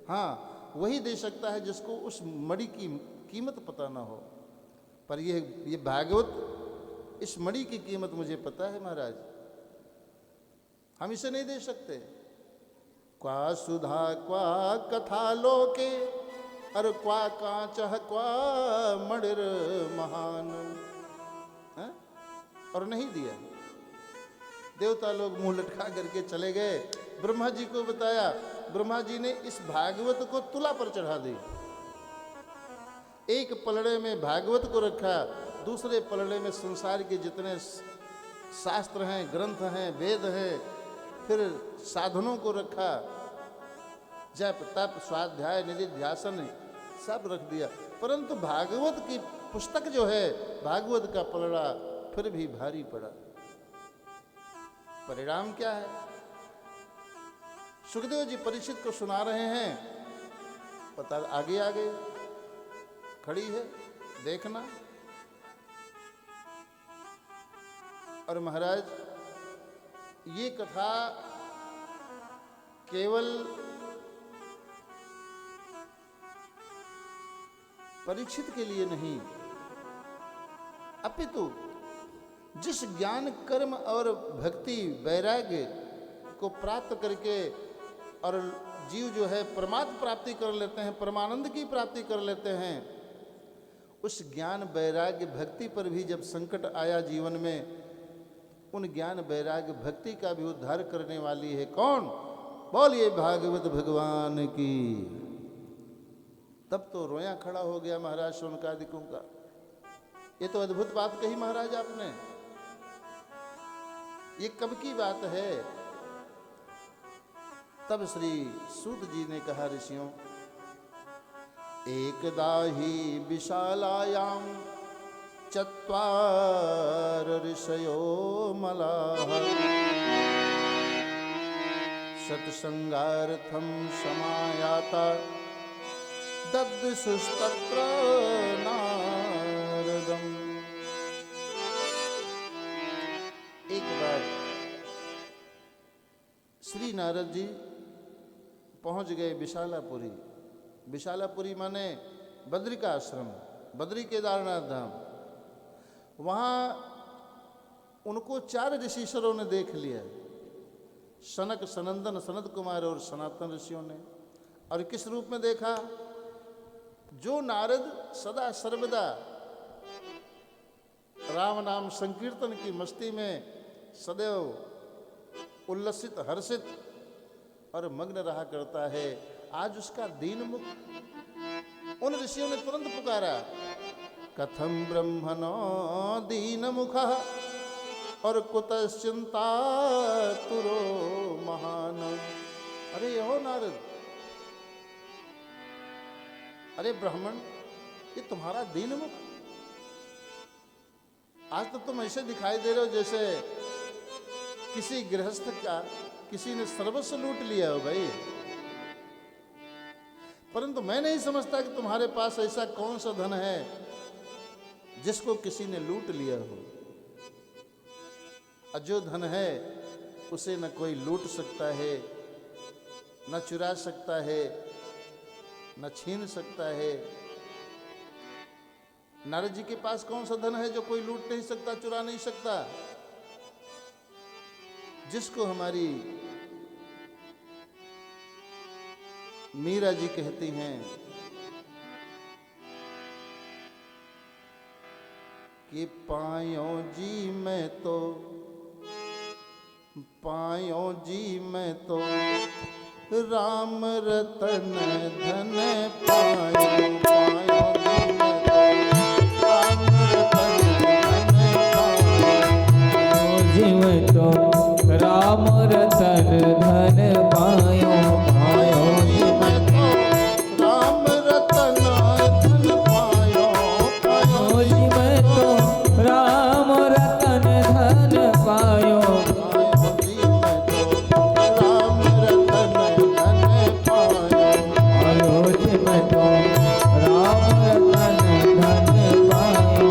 हाँ वही दे सकता है जिसको उस मणि की कीमत पता ना हो। पर ये भागवत, इस मणि की कीमत मुझे पता है महाराज, हम इसे नहीं दे सकते। क्वा सुधा क्वा कथा लोके अर क्वा कांच क्वा मणिर महान। हैं? और नहीं दिया। देवता लोग मुंह लटका करके चले गए। ब्रह्मा जी को बताया, ब्रह्मा जी ने इस भागवत को तुला पर चढ़ा दी। एक पलड़े में भागवत को रखा, दूसरे पलड़े में संसार के जितने शास्त्र हैं, ग्रंथ हैं, वेद हैं, फिर साधनों को रखा, जप तप स्वाध्याय निधिध्यासन सब रख दिया। परंतु भागवत की पुस्तक जो है, भागवत का पलड़ा फिर भी भारी पड़ा। परिणाम क्या है? सुखदेव जी परीक्षित को सुना रहे हैं, पता आगे आगे खड़ी है, देखना। और महाराज ये कथा केवल परीक्षित के लिए नहीं, अपितु जिस ज्ञान, कर्म और भक्ति, वैराग्य को प्राप्त करके और जीव जो है परमात्म प्राप्ति कर लेते हैं, परमानंद की प्राप्ति कर लेते हैं, उस ज्ञान, वैराग्य, भक्ति पर भी जब संकट आया जीवन में, उन ज्ञान, वैराग्य, भक्ति का भी उद्धार करने वाली है कौन? बोलिए भागवत भगवान की। तब तो रोया खड़ा हो गया महाराज शौनकादिकों का। ये तो अद्भुत बात कही महाराज आपने। ये कब की बात है? तब श्री सूत जी ने कहा, ऋषियों, एकदा ही विशालायाम चत्वार ऋषयो मलाः सत्संगार्थम समायाता दद्दुस्तत्र नारदम। एक बार श्री नारद जी पहुंच गए विशालापुरी। विशालापुरी माने बद्री का आश्रम, बद्री केदारनाथ धाम। वहाँ उनको 4 ऋषिश्वरों ने देख लिया, सनक, सनंदन, सनत कुमार और सनातन ऋषियों ने। और किस रूप में देखा? जो नारद सदा सर्वदा राम नाम संकीर्तन की मस्ती में सदैव उल्लसित, हर्षित और मग्न रहा करता है, आज उसका दीन मुख। उन ऋषियों ने तुरंत पुकारा, कथम ब्रह्मणो दीन मुखः और कुतश्चिंता तुरो महान। अरे यो नारद, अरे ब्राह्मण, ये तुम्हारा दीन मुख। आज तो तुम ऐसे दिखाई दे रहे हो जैसे किसी गृहस्थ का किसी ने सर्वस्व लूट लिया हो भाई। परंतु मैं नहीं समझता कि तुम्हारे पास ऐसा कौन सा धन है जिसको किसी ने लूट लिया हो। और जो धन है उसे न कोई लूट सकता है, न चुरा सकता है, न छीन सकता है। नारद जी के पास कौन सा धन है जो कोई लूट नहीं सकता, चुरा नहीं सकता? जिसको हमारी मीरा जी कहती हैं कि पायो जी मैं तो, पायो जी मैं तो राम रतन धन पायो, पायो जी मैं तो राम रतन धन पायो, जीव तो राम रतन धन पायो, पायो जी मैं तो राम रतन धन पायो, पायो जी मैं तो राम रतन धन पायो, पायो जी मैं तो राम रतन धन पायो, पायो जी मैं तो राम रतन धन पायो।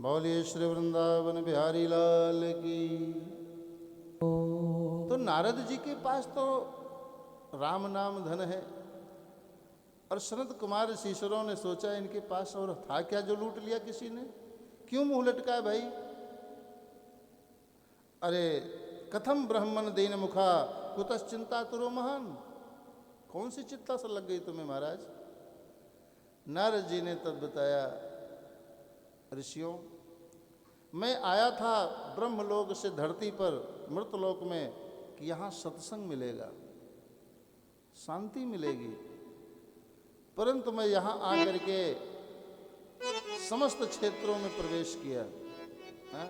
बोलिए श्री वृंदावन बिहारी लाल की। तो नारद जी के पास तो राम नाम धन है, और सनत कुमार शीशरों ने सोचा इनके पास और था क्या जो लूट लिया किसी ने, क्यों मुंह लटका है भाई। अरे कथम ब्रह्मन दीन मुखा कुतश्चिंता तुरो महान, कौन सी चिंता से लग गई तुम्हें महाराज। नारद जी ने तब बताया, ऋषियों मैं आया था ब्रह्मलोक से धरती पर मृतलोक में कि यहाँ सत्संग मिलेगा, शांति मिलेगी, परंतु मैं यहाँ आकर के समस्त क्षेत्रों में प्रवेश किया। है?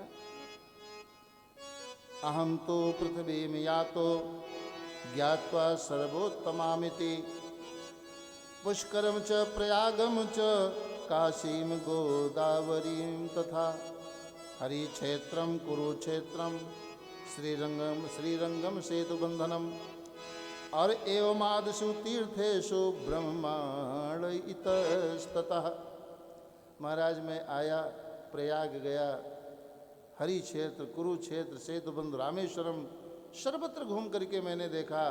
अहम तो पृथ्वी में या तो ज्ञात्वा सर्वोत्तमामिति पुष्करम च प्रयागम च काशीम गोदावरीम तथा हरिक्षेत्रम कुरुक्षेत्रम श्रीरंगम सेतुबंधनम और एवमादसु तीर्थेषु ब्रह्मांड इतस्ततः। महाराज मैं आया, प्रयाग गया, हरि क्षेत्र, कुरुक्षेत्र, सेतुबंध, रामेश्वरम, सर्वत्र घूम करके मैंने देखा,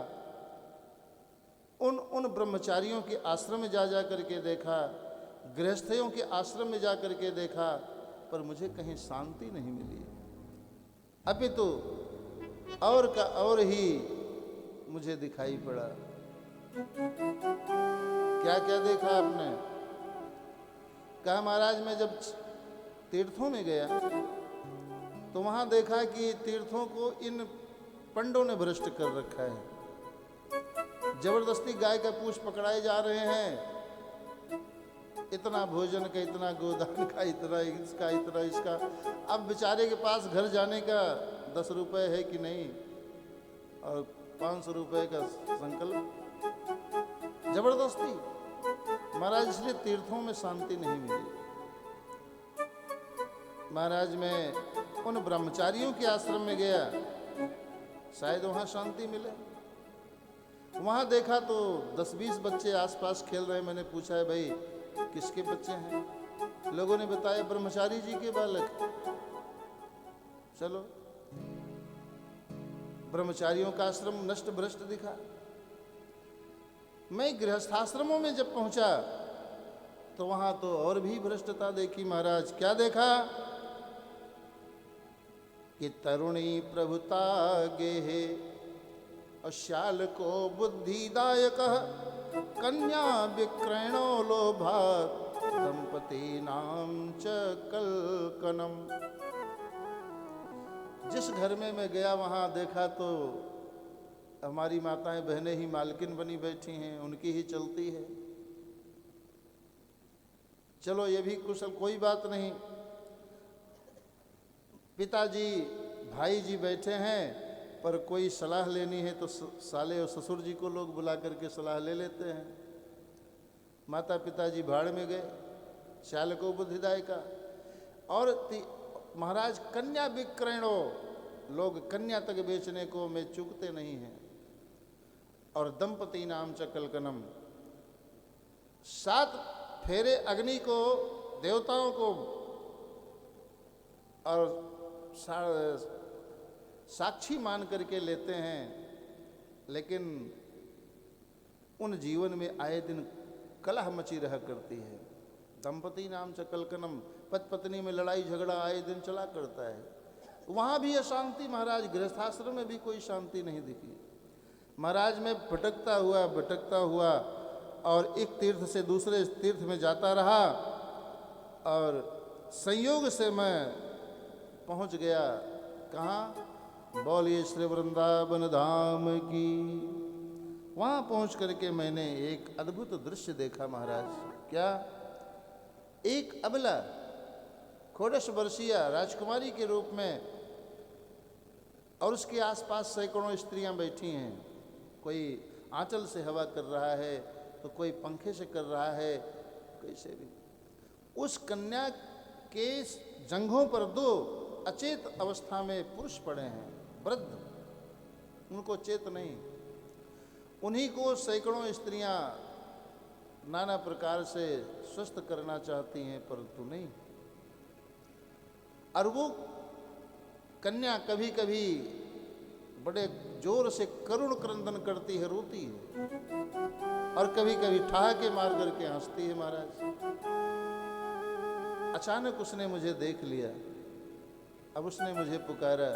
उन ब्रह्मचारियों के आश्रम में जा करके देखा, गृहस्थियों के आश्रम में जा करके देखा, पर मुझे कहीं शांति नहीं मिली। अभी तो और का और ही मुझे दिखाई पड़ा। क्या क्या देखा आपने? कहा महाराज मैं जब तीर्थों में गया तो वहां देखा कि तीर्थों को इन पंडों ने भ्रष्ट कर रखा है। जबरदस्ती गाय का पूंछ पकड़ाए जा रहे हैं, इतना भोजन का, इतना गोदान का, इतना इसका, इतना इसका। अब बेचारे के पास घर जाने का 10 रुपए है कि नहीं, और 500 रुपए का संकल्प, जबरदस्ती। महाराज इसलिए तीर्थों में शांति नहीं मिली। महाराज मैं उन ब्रह्मचारियों के आश्रम में गया, शायद वहां शांति मिले। वहां देखा तो 10-20 बच्चे आसपास खेल रहे हैं। मैंने पूछा है भाई किसके बच्चे हैं? लोगों ने बताया ब्रह्मचारी जी के बालक। चलो, ब्रह्मचारियों का आश्रम नष्ट भ्रष्ट दिखा। मैं गृहस्थाश्रमों में जब पहुंचा तो वहां तो और भी भ्रष्टता देखी। महाराज क्या देखा कि तरुणी प्रभुता गेहे अश्याल को बुद्धिदायक कन्या विक्रयणो लोभात दंपति नाम च कलकनम। जिस घर में मैं गया वहां देखा तो हमारी माताएं बहनें ही मालकिन बनी बैठी हैं, उनकी ही चलती है। चलो ये भी कुशल, कोई बात नहीं। पिताजी भाई जी बैठे हैं, पर कोई सलाह लेनी है तो साले और ससुर जी को लोग बुला करके सलाह ले लेते हैं। माता पिताजी भाड़ में गए, श्याल को बुद्धिदायिका। और महाराज कन्या विक्रयणो, लोग कन्या तक बेचने को में चूकते नहीं हैं। और दंपति नाम च कलकनम, 7 फेरे अग्नि को, देवताओं को और साक्षी मान करके लेते हैं, लेकिन उन जीवन में आए दिन कलह मची रह करती है। दंपति नाम च कलकनम, पति पत्नी में लड़ाई झगड़ा आए दिन चला करता है। वहाँ भी अशांति। महाराज गृहस्थाश्रम में भी कोई शांति नहीं दिखी। महाराज मैं भटकता हुआ और एक तीर्थ से दूसरे तीर्थ में जाता रहा, और संयोग से मैं पहुंच गया कहाँ? बोलिए श्री वृंदावन धाम की। वहाँ पहुंच करके मैंने एक अद्भुत दृश्य देखा महाराज। क्या? एक अबला 14 वर्षीय राजकुमारी के रूप में, और उसके आसपास सैकड़ों स्त्रियां बैठी हैं। कोई आंचल से हवा कर रहा है तो कोई पंखे से कर रहा है, कैसे भी। उस कन्या के जंघों पर 2 अचेत अवस्था में पुरुष पड़े हैं, वृद्ध, उनको चेत नहीं। उन्हीं को सैकड़ों स्त्रियां नाना प्रकार से स्वस्थ करना चाहती हैं, परंतु नहीं। और वो कन्या कभी कभी बड़े जोर से करुण क्रंदन करती है, रोती है, और कभी कभी ठहाके मार करके हंसती है महाराज। अचानक उसने मुझे देख लिया। अब उसने मुझे पुकारा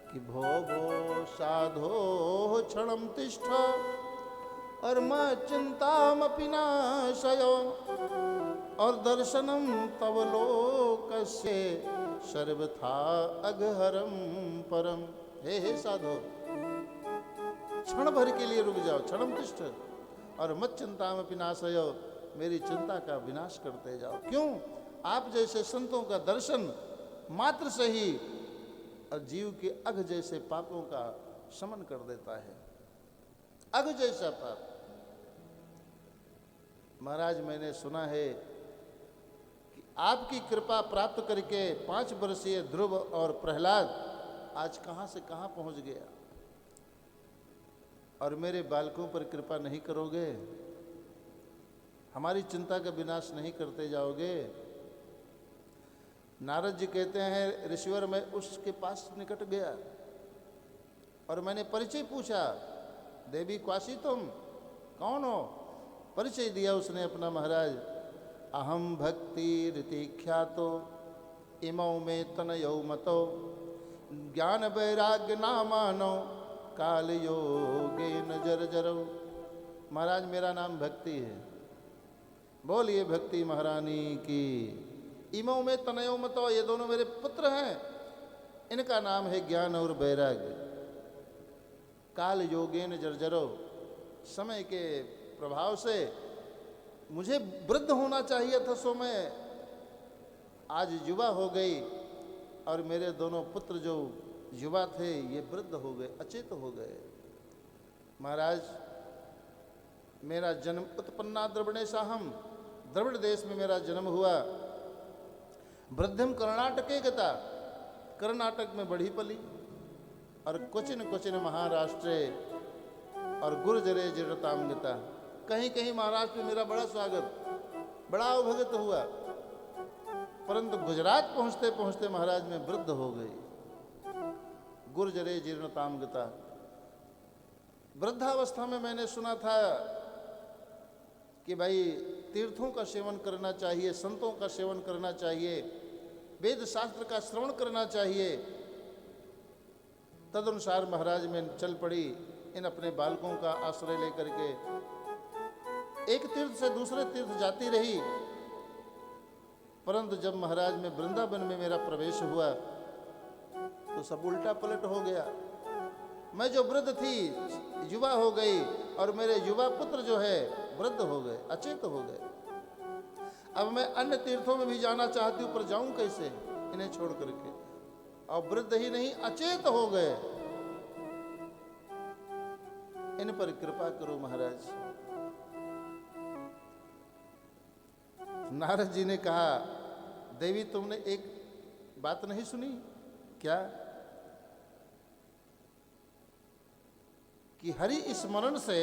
कि भो भो साधो क्षणम तिष्ठ और म चिंतामपि नाशयो और दर्शनम तव लोकस्य सर्वथा अघहरम परम। हे साधो, क्षण भर के लिए रुक जाओ, क्षणम तिष्ठ और मत चिंतामपि नाशयो, मेरी चिंता का विनाश करते जाओ। क्यों? आप जैसे संतों का दर्शन मात्र से ही और जीव के अघ जैसे पापों का शमन कर देता है। अघ जैसा पाप। महाराज, मैंने सुना है कि आपकी कृपा प्राप्त करके 5 वर्षीय ध्रुव और प्रहलाद आज कहां से कहां पहुंच गया, और मेरे बालकों पर कृपा नहीं करोगे? हमारी चिंता का विनाश नहीं करते जाओगे? नारद जी कहते हैं, ऋषिवर मैं उसके पास निकट गया और मैंने परिचय पूछा, देवी क्वासी तुम कौन हो? परिचय दिया उसने अपना। महाराज, अहम भक्ति रीति ख्यातो इमौ में तनयो मतो ज्ञान वैराग्य नामानो काल योगे नजर जरो। महाराज, मेरा नाम भक्ति है। बोलिए भक्ति महारानी की। इमो में तनयो मतो, ये दोनों मेरे पुत्र हैं, इनका नाम है ज्ञान और वैराग्य। काल योगेन जर्जरो, समय के प्रभाव से मुझे वृद्ध होना चाहिए था, सो मैं आज युवा हो गई, और मेरे दोनों पुत्र जो युवा थे ये वृद्ध हो गए, अचेत हो गए। महाराज, मेरा जन्म उत्पन्ना द्रविणे साहम, द्रविड़ देश में मेरा जन्म हुआ। वृद्धम कर्नाटके गता, कर्नाटक में बढ़ी पली, और क्वचिन क्वचिन महाराष्ट्रे और गुर्जरे जीर्णताम गता। कहीं कहीं महाराष्ट्र में मेरा बड़ा स्वागत, बड़ा अवभगत हुआ, परंतु गुजरात पहुंचते पहुंचते महाराज में वृद्ध हो गई। गुर्जरे जीर्णताम गता। वृद्धावस्था में मैंने सुना था कि भाई तीर्थों का सेवन करना चाहिए, संतों का सेवन करना चाहिए, वेद शास्त्र का श्रवण करना चाहिए। तदनुसार महाराज में चल पड़ी, इन अपने बालकों का आश्रय लेकर के एक तीर्थ से दूसरे तीर्थ जाती रही। परंतु जब महाराज में वृंदावन में मेरा प्रवेश हुआ तो सब उल्टा पलट हो गया। मैं जो वृद्ध थी युवा हो गई, और मेरे युवा पुत्र जो है वृद्ध हो गए, अचेत हो गए। अब मैं अन्य तीर्थों में भी जाना चाहती हूँ, पर जाऊं कैसे इन्हें छोड़ करके? और वृद्ध ही नहीं, अचेत हो गए। इन पर कृपा करो महाराज। नारद जी ने कहा, देवी तुमने एक बात नहीं सुनी क्या? कि हरि स्मरण से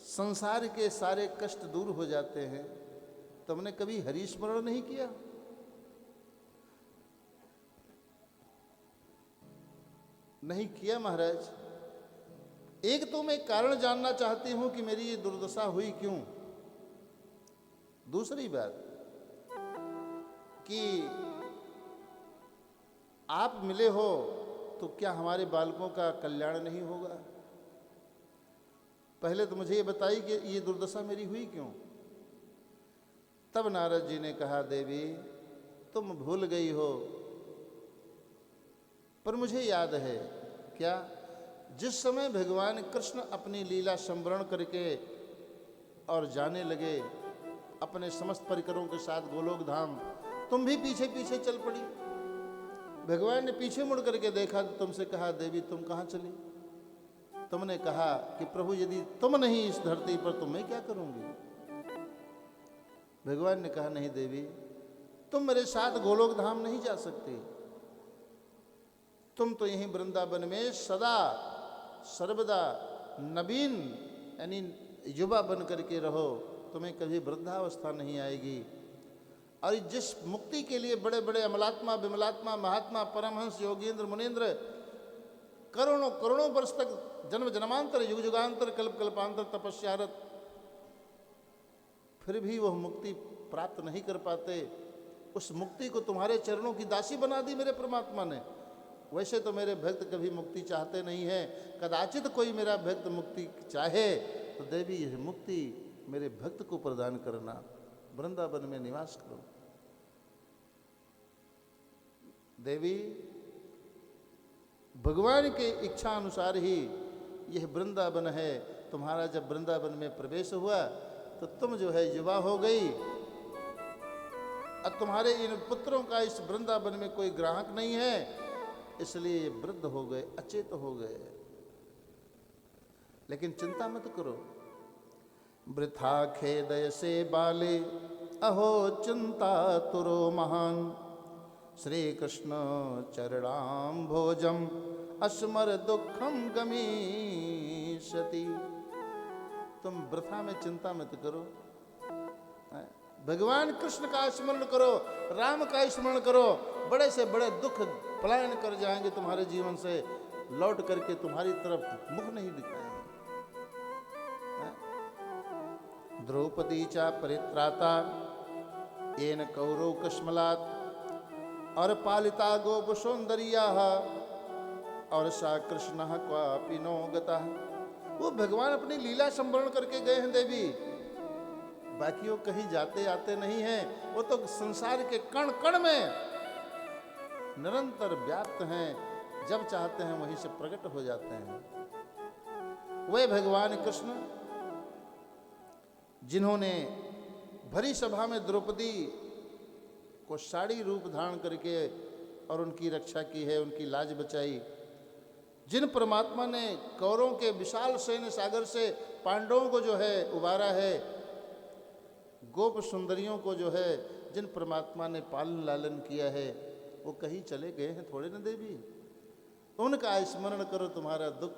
संसार के सारे कष्ट दूर हो जाते हैं। तुमने कभी हरि स्मरण नहीं किया? नहीं किया महाराज। एक तो मैं कारण जानना चाहती हूं कि मेरी ये दुर्दशा हुई क्यों। दूसरी बात कि आप मिले हो तो क्या हमारे बालकों का कल्याण नहीं होगा? पहले तो मुझे ये बताइए कि ये दुर्दशा मेरी हुई क्यों। तब नारद जी ने कहा, देवी तुम भूल गई हो, पर मुझे याद है। क्या? जिस समय भगवान कृष्ण अपनी लीला संवरण करके और जाने लगे अपने समस्त परिकरों के साथ गोलोक धाम, तुम भी पीछे पीछे चल पड़ी। भगवान ने पीछे मुड़ करके देखा तो तुमसे कहा, देवी तुम कहाँ चली? तुमने कहा कि प्रभु यदि तुम नहीं इस धरती पर तो मैं क्या करूंगी? भगवान ने कहा, नहीं देवी, तुम मेरे साथ गोलोक धाम नहीं जा सकती। तुम तो यहीं वृंदावन में सदा सर्वदा नवीन यानी युवा बन करके रहो, तुम्हें कभी वृद्धावस्था नहीं आएगी। और जिस मुक्ति के लिए बड़े बड़े अमलात्मा विमलात्मा महात्मा परमहंस योगींद्र मुनीन्द्र करोड़ों करोड़ों वर्ष तक जन्म जन्मांतर युग युगांतर कल्प कल्पांतर तपस्यारत, फिर भी वह मुक्ति प्राप्त नहीं कर पाते। उस मुक्ति को तुम्हारे चरणों की दासी बना दी मेरे परमात्मा ने। वैसे तो मेरे भक्त कभी मुक्ति चाहते नहीं हैं, कदाचित कोई मेरा भक्त मुक्ति चाहे तो देवी यह मुक्ति मेरे भक्त को प्रदान करना, वृंदावन में निवास करो। देवी भगवान के इच्छा अनुसार ही यह वृंदावन है। तुम्हारा जब वृंदावन में प्रवेश हुआ तो तुम जो है युवा हो गई, और तुम्हारे इन पुत्रों का इस वृंदावन में कोई ग्राहक नहीं है, इसलिए ये वृद्ध हो गए, अचेत हो गए। लेकिन चिंता मत करो, वृथा खेदय से बाले अहो चिंता तुरो महान, श्री कृष्ण चरणाम भोजम अस्मर दुखम गमीषति। तुम वृथा में चिंता मत करो, भगवान कृष्ण का स्मरण करो, राम का स्मरण करो, बड़े से बड़े दुख पलायन कर जाएंगे तुम्हारे जीवन से, लौट करके तुम्हारी तरफ मुख नहीं दिखाएंगे। द्रौपदी चा परित्राता येन कौरव कश्मलात, और पालिता गोप सौंदर्या, और सा कृष्ण क्वापि नो गता। वो भगवान अपनी लीला संवरण करके गए हैं देवी, बाकी वो कहीं जाते आते नहीं हैं। वो तो संसार के कण कण में निरंतर व्याप्त हैं, जब चाहते हैं वहीं से प्रकट हो जाते हैं। वे भगवान कृष्ण जिन्होंने भरी सभा में द्रौपदी को साड़ी रूप धारण करके और उनकी रक्षा की है, उनकी लाज बचाई, जिन परमात्मा ने कौरवों के विशाल सैन्य सागर से पांडवों को जो है उबारा है, गोप सुंदरियों को जो है जिन परमात्मा ने पालन लालन किया है, वो कहीं चले गए हैं थोड़े न देवी। उनका स्मरण करो, तुम्हारा दुख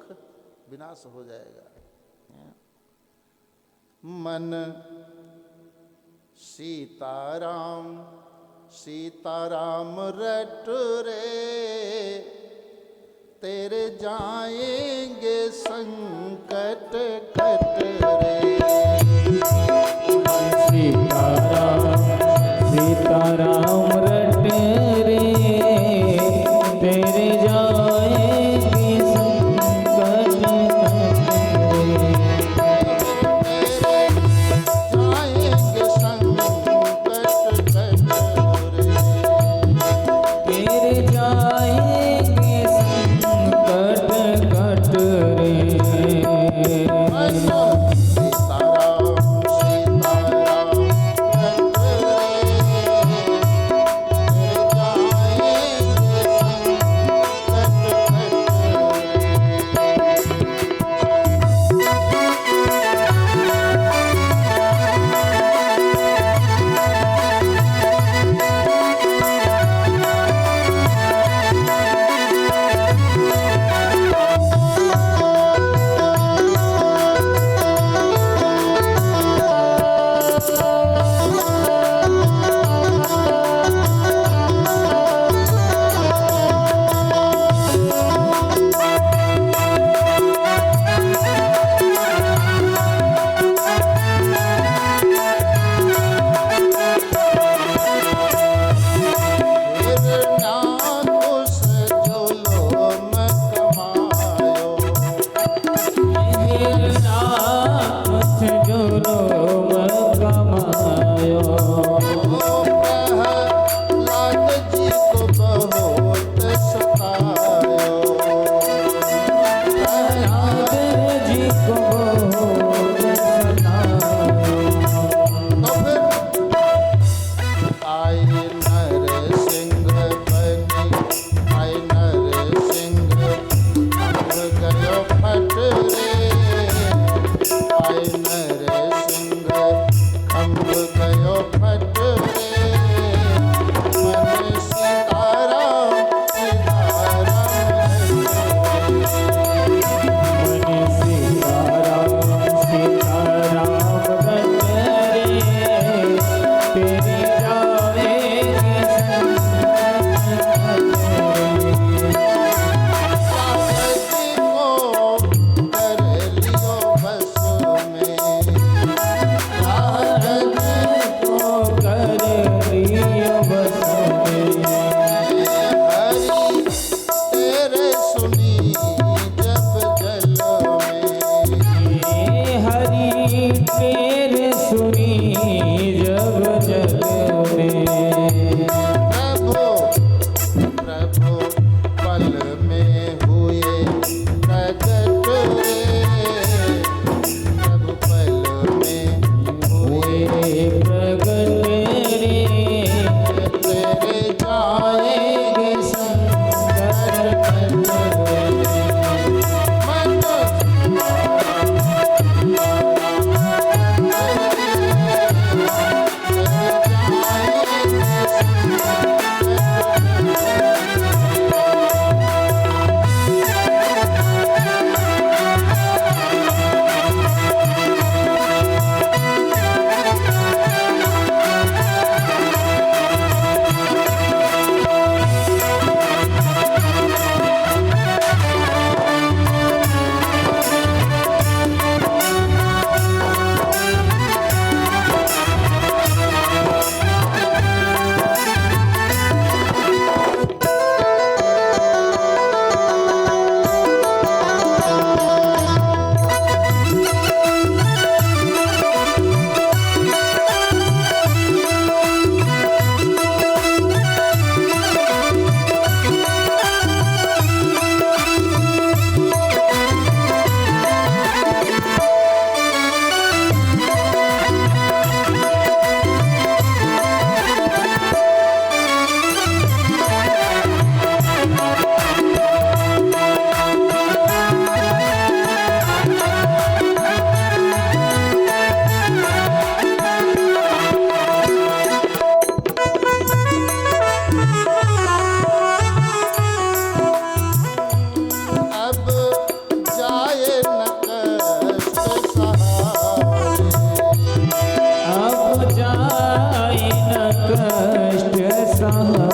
विनाश हो जाएगा। मन सीताराम सीताराम रट रे, तेरे जाएंगे संकट कट रे। सीताराम सीताराम रट रे, तेरे जाएंगे संकट कट रे। जाएंगे संकट कट रे, तेरे जाएंगे संकट कट रे। सीताराम सीताराम रट रे,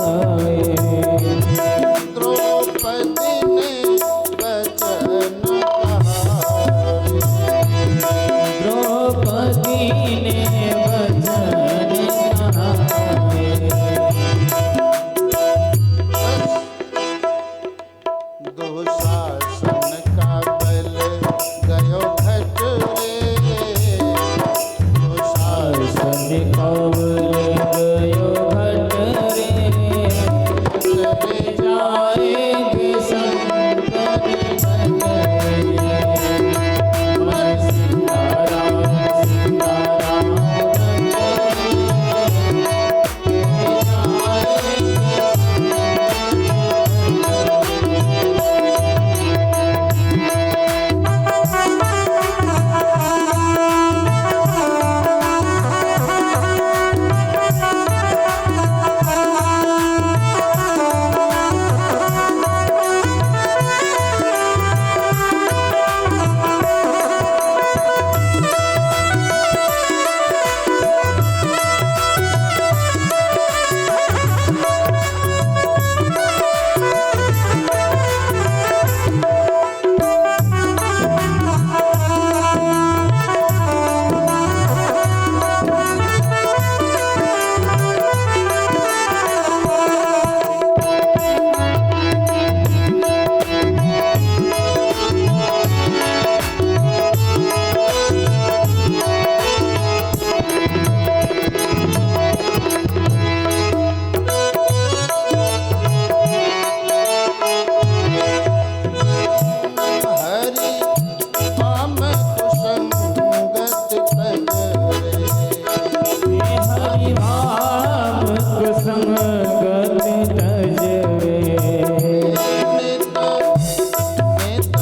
नहाए। द्रौपदी ने वचन कहा द्रौपदी ने वचन कहाए। दुशासन का बल गयो घट रे दुशासन कवल गयो घट रे। चले जाएंगे संकट नगरे। सीताराम सीताराम हरि पाम कुसंगत तजरे हरि भाव कुसंगत तजरे। नित नित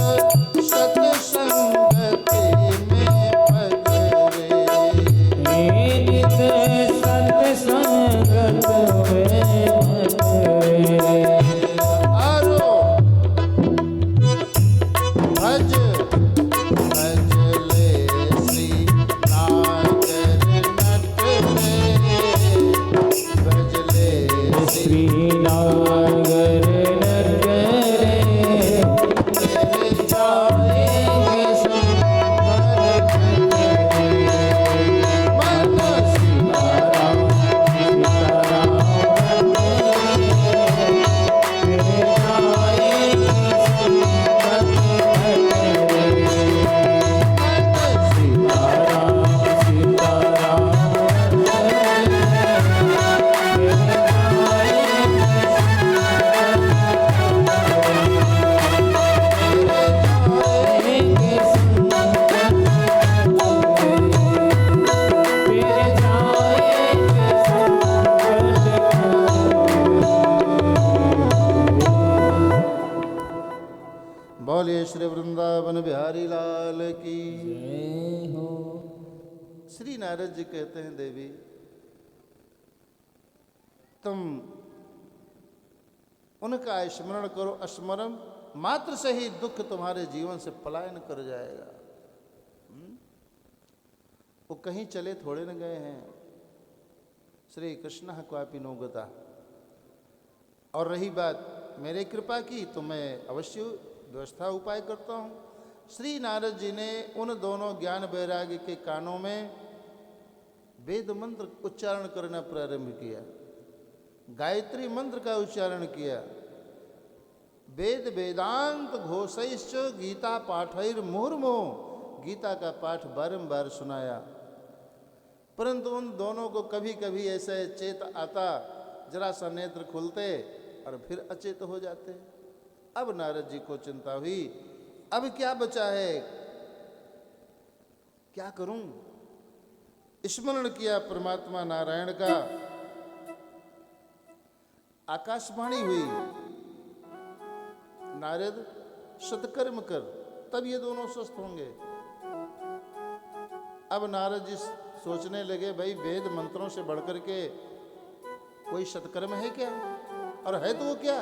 सत्संगति में पजरे नित सत्संगत में भजरे। आरो भज भज ले श्री नागर नट रे भज ले श्री श्रीनागर नगरे। तेरे जाएंगे संकट नगरे। मन सीताराम सीताराम तेरे जाएंगे संकट नगरे। सीताराम सीताराम बोलिए श्री वृंदावन बिहारी लाल की। जय हो। श्री नारद जी कहते हैं देवी तुम उनका स्मरण करो, स्मरण मात्र से ही दुख तुम्हारे जीवन से पलायन कर जाएगा। वो कहीं चले थोड़े न गए हैं। श्री कृष्ण क्वापि नो गता। और रही बात मेरे कृपा की तो मैं अवश्य व्यवस्था उपाय करता हूँ। श्री नारद जी ने उन दोनों ज्ञान वैराग्य के कानों में वेद मंत्र उच्चारण करना प्रारंभ किया, गायत्री मंत्र का उच्चारण किया। वेद वेदांत घोषैश्च गीता पाठैर मुहुर्मुहुः, गीता का पाठ बारंबार सुनाया। परंतु उन दोनों को कभी कभी ऐसे चेत आता, जरा सा नेत्र खुलते और फिर अचेत हो जाते। अब नारद जी को चिंता हुई, अब क्या बचा है, क्या करूं। स्मरण किया परमात्मा नारायण का। आकाशवाणी हुई, नारद सत्कर्म कर, तब ये दोनों स्वस्थ होंगे। अब नारद जी सोचने लगे, भाई वेद मंत्रों से बढ़कर के कोई सत्कर्म है क्या, और है तो वो क्या।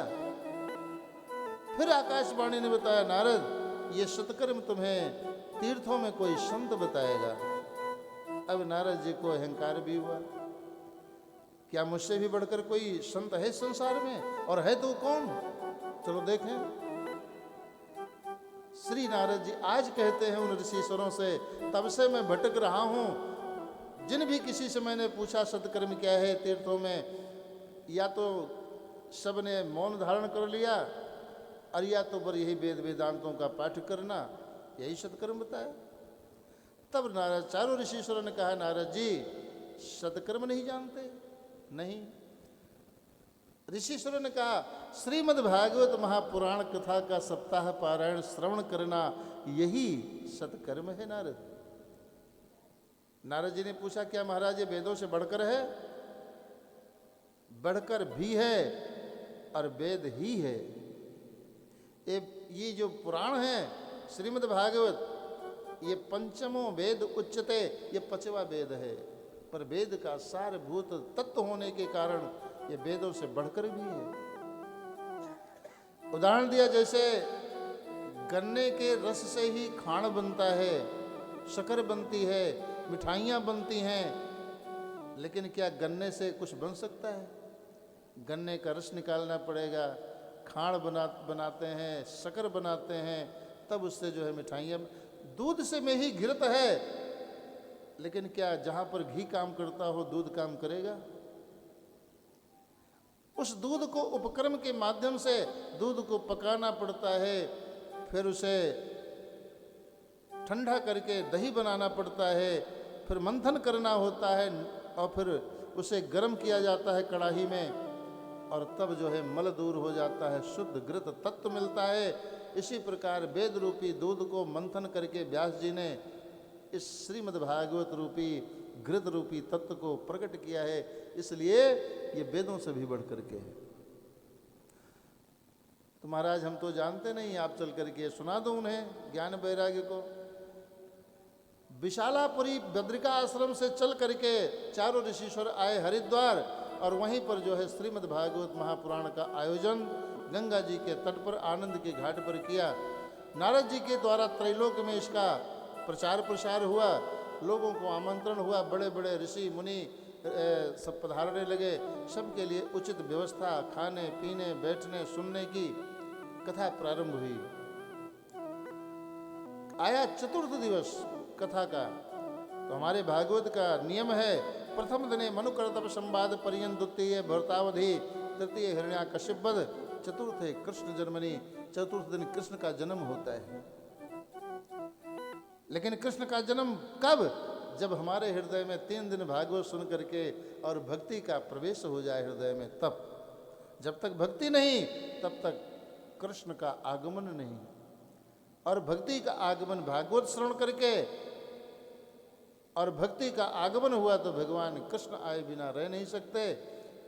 फिर आकाशवाणी ने बताया, नारद ये सत्कर्म तुम्हें तीर्थों में कोई संत बताएगा। अब नारद जी को अहंकार भी हुआ, क्या मुझसे भी बढ़कर कोई संत है संसार में? और है तो कौन? चलो देखें। श्री नारद जी आज कहते हैं उन ऋषिश्वरों से, तब से मैं भटक रहा हूं। जिन भी किसी से मैंने पूछा सत्कर्म क्या है तीर्थों में, या तो सब ने मौन धारण कर लिया, और या तो बर यही वेद वेदांतों का पाठ करना, यही सत्कर्म बताया। तब नारद, चारों ऋषिश्वरों ने कहा, नारद जी सत्कर्म नहीं जानते? नहीं। ऋषिश्वरों ने कहा, श्रीमद् भागवत महापुराण कथा का सप्ताह पारायण श्रवण करना, यही सत्कर्म है नारद। नारद जी ने पूछा, क्या महाराज ये वेदों से बढ़कर है? बढ़कर भी है और वेद ही है। ये जो पुराण है श्रीमद् भागवत, ये पंचमो वेद उच्चते, ये 5वां वेद है। पर वेद का सारभूत तत्व होने के कारण ये वेदों से बढ़कर भी है। उदाहरण दिया, जैसे गन्ने के रस से ही खांड बनता है, शक्कर बनती है, मिठाइयाँ बनती हैं, लेकिन क्या गन्ने से कुछ बन सकता है? गन्ने का रस निकालना पड़ेगा, खांड बनाते हैं, शक्कर बनाते हैं, तब उससे जो है मिठाइयाँ। दूध से में ही घृत है, लेकिन क्या जहाँ पर घी काम करता हो दूध काम करेगा? उस दूध को उपक्रम के माध्यम से दूध को पकाना पड़ता है, फिर उसे ठंडा करके दही बनाना पड़ता है, फिर मंथन करना होता है, और फिर उसे गर्म किया जाता है कड़ाही में, और तब जो है मल दूर हो जाता है, शुद्ध घृत तत्व मिलता है। इसी प्रकार वेद रूपी दूध को मंथन करके व्यास जी ने इस श्रीमद् भागवत रूपी घृत रूपी तत्व को प्रकट किया है। इसलिए ये वेदों से भी बढ़ करके है। तो महाराज हम तो जानते नहीं, आप चल करके सुना दो उन्हें ज्ञान वैराग्य को। विशालापुरी बद्रिका आश्रम से चल करके चारों ऋषिश्वर आए हरिद्वार, और वहीं पर जो है श्रीमद् भागवत महापुराण का आयोजन गंगा जी के तट पर आनंद के घाट पर किया। नारद जी के द्वारा त्रैलोक में इसका प्रचार प्रसार हुआ, लोगों को आमंत्रण हुआ, बड़े बड़े ऋषि मुनि सब पधारने लगे। सबके लिए उचित व्यवस्था, खाने पीने बैठने सुनने की। कथा प्रारंभ हुई। आया चतुर्थ दिवस कथा का। तो हमारे भागवत का नियम है, प्रथम दिने मनुकर्तव्य संवाद पर्यंत, द्वितीय भरतावधि, तृतीय हिरण्याकश्यप वध, चतुर्थ कृष्ण जन्मनि। चतुर्थ दिन कृष्ण का जन्म होता है। लेकिन कृष्ण का जन्म कब? जब हमारे हृदय में 3 दिन भागवत सुन करके और भक्ति का प्रवेश हो जाए हृदय में, तब। जब तक भक्ति नहीं तब तक कृष्ण का आगमन नहीं। और भक्ति का आगमन भागवत श्रवण करके, और भक्ति का आगमन हुआ तो भगवान कृष्ण आए बिना रह नहीं सकते।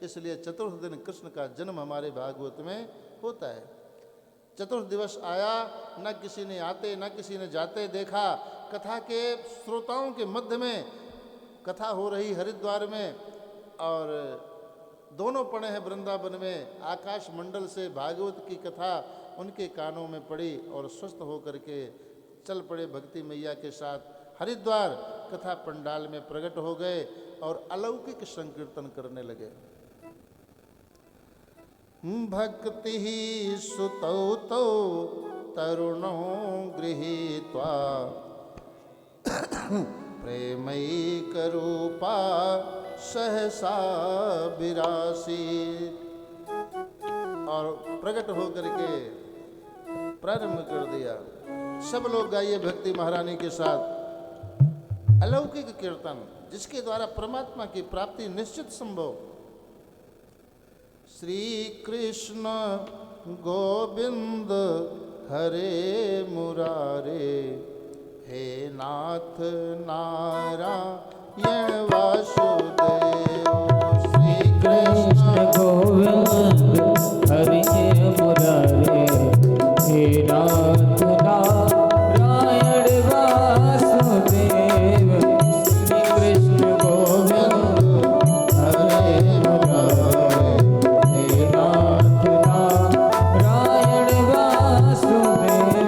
इसलिए चतुर्थ दिन कृष्ण का जन्म हमारे भागवत में होता है। चतुर्थ दिवस आया, न किसी ने आते न किसी ने जाते देखा। कथा के श्रोताओं के मध्य में कथा हो रही हरिद्वार में, और दोनों पड़े हैं वृंदावन में। आकाश मंडल से भागवत की कथा उनके कानों में पड़ी, और स्वस्थ होकर के चल पड़े भक्ति मैया के साथ हरिद्वार। कथा पंडाल में प्रकट हो गए और अलौकिक संकीर्तन करने लगे। भक्ति सुतौ तौ तरुणो गृहीत्वा प्रेमैक रूपा सहसा विरासी। और प्रकट होकर के प्रारंभ कर दिया। सब लोग गाइए भक्ति महारानी के साथ अलौकिक कीर्तन, जिसके द्वारा परमात्मा की प्राप्ति निश्चित संभव। श्री कृष्ण गोविंद हरे मुरारे, हे नाथ नारायण वासुदेव। श्री कृष्ण गोविंद हरि मुरारे, हे नाथ नारायण वासुदेव। श्री कृष्ण गोविंद हरि मुरारे, हे नाथ नारायण वासुदेव।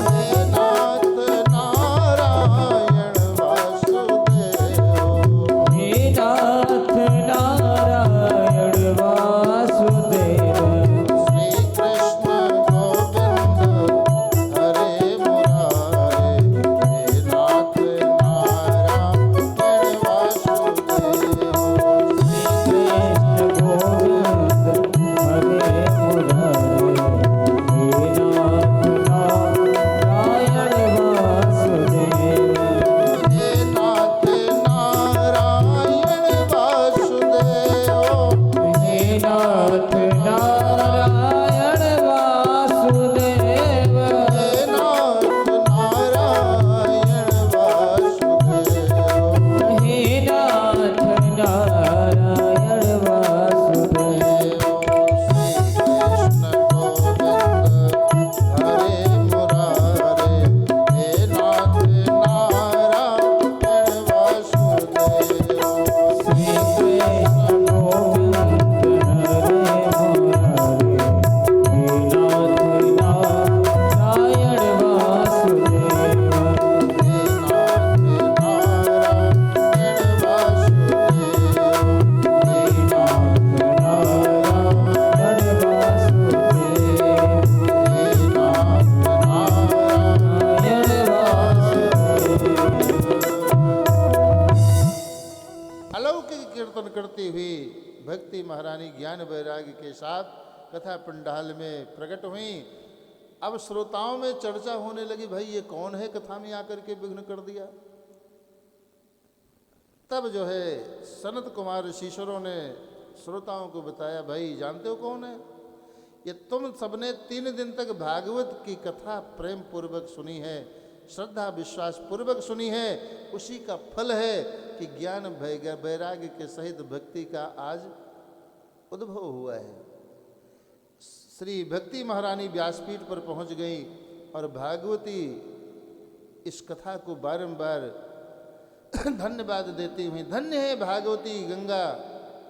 हे नाथ नारायण वासुदेव। हे नाथ नारायण वासुदेव नाथ नारायण वासुदेव हे नाथ नारायण वासुदेव श्री कृष्ण गोविंद हरे मुरारे हे नाथ नारायण वासुदेव हे नाथ नारायण वासुदेव हे नाथ नारायण वासुदेव हे नाथ नारायण अलौकिक कीर्तन करती हुई भक्ति महारानी ज्ञान वैराग्य के साथ कथा पंडाल में प्रकट हुई। अब श्रोताओं में चर्चा होने लगी, भाई ये कौन है कथा में आकर के विघ्न कर दिया। तब जो है सनत कुमार ऋषिश्वरों ने श्रोताओं को बताया, भाई जानते हो कौन है ये? तुम सबने 3 दिन तक भागवत की कथा प्रेम पूर्वक सुनी है, श्रद्धा विश्वास पूर्वक सुनी है। उसी का फल है कि ज्ञान वैराग्य के सहित भक्ति का आज उद्भव हुआ है। श्री भक्ति महारानी व्यासपीठ पर पहुंच गई और भागवती इस कथा को बारंबार धन्यवाद देती हुई, धन्य है भागवती गंगा,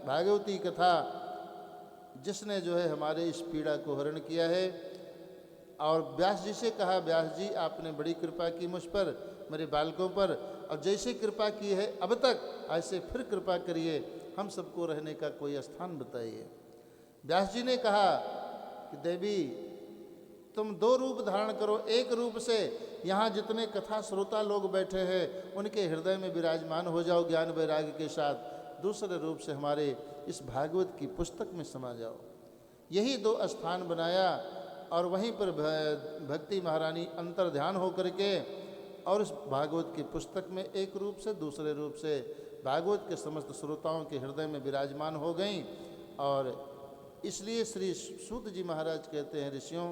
भागवती कथा जिसने जो है हमारे इस पीड़ा को हरण किया है। और व्यास जी से कहा, व्यास जी आपने बड़ी कृपा की मुझ पर, मेरे बालकों पर, और जैसे कृपा की है अब तक ऐसे फिर कृपा करिए, हम सबको रहने का कोई स्थान बताइए। व्यास जी ने कहा कि देवी तुम 2 रूप धारण करो, एक रूप से यहाँ जितने कथा श्रोता लोग बैठे हैं उनके हृदय में विराजमान हो जाओ ज्ञान वैराग्य के साथ, दूसरे रूप से हमारे इस भागवत की पुस्तक में समा जाओ। यही 2 स्थान बनाया और वहीं पर भक्ति महारानी अंतर ध्यान हो करके और इस भागवत की पुस्तक में एक रूप से दूसरे रूप से भागवत के समस्त श्रोताओं के हृदय में विराजमान हो गईं। और इसलिए श्री सूत जी महाराज कहते हैं, ऋषियों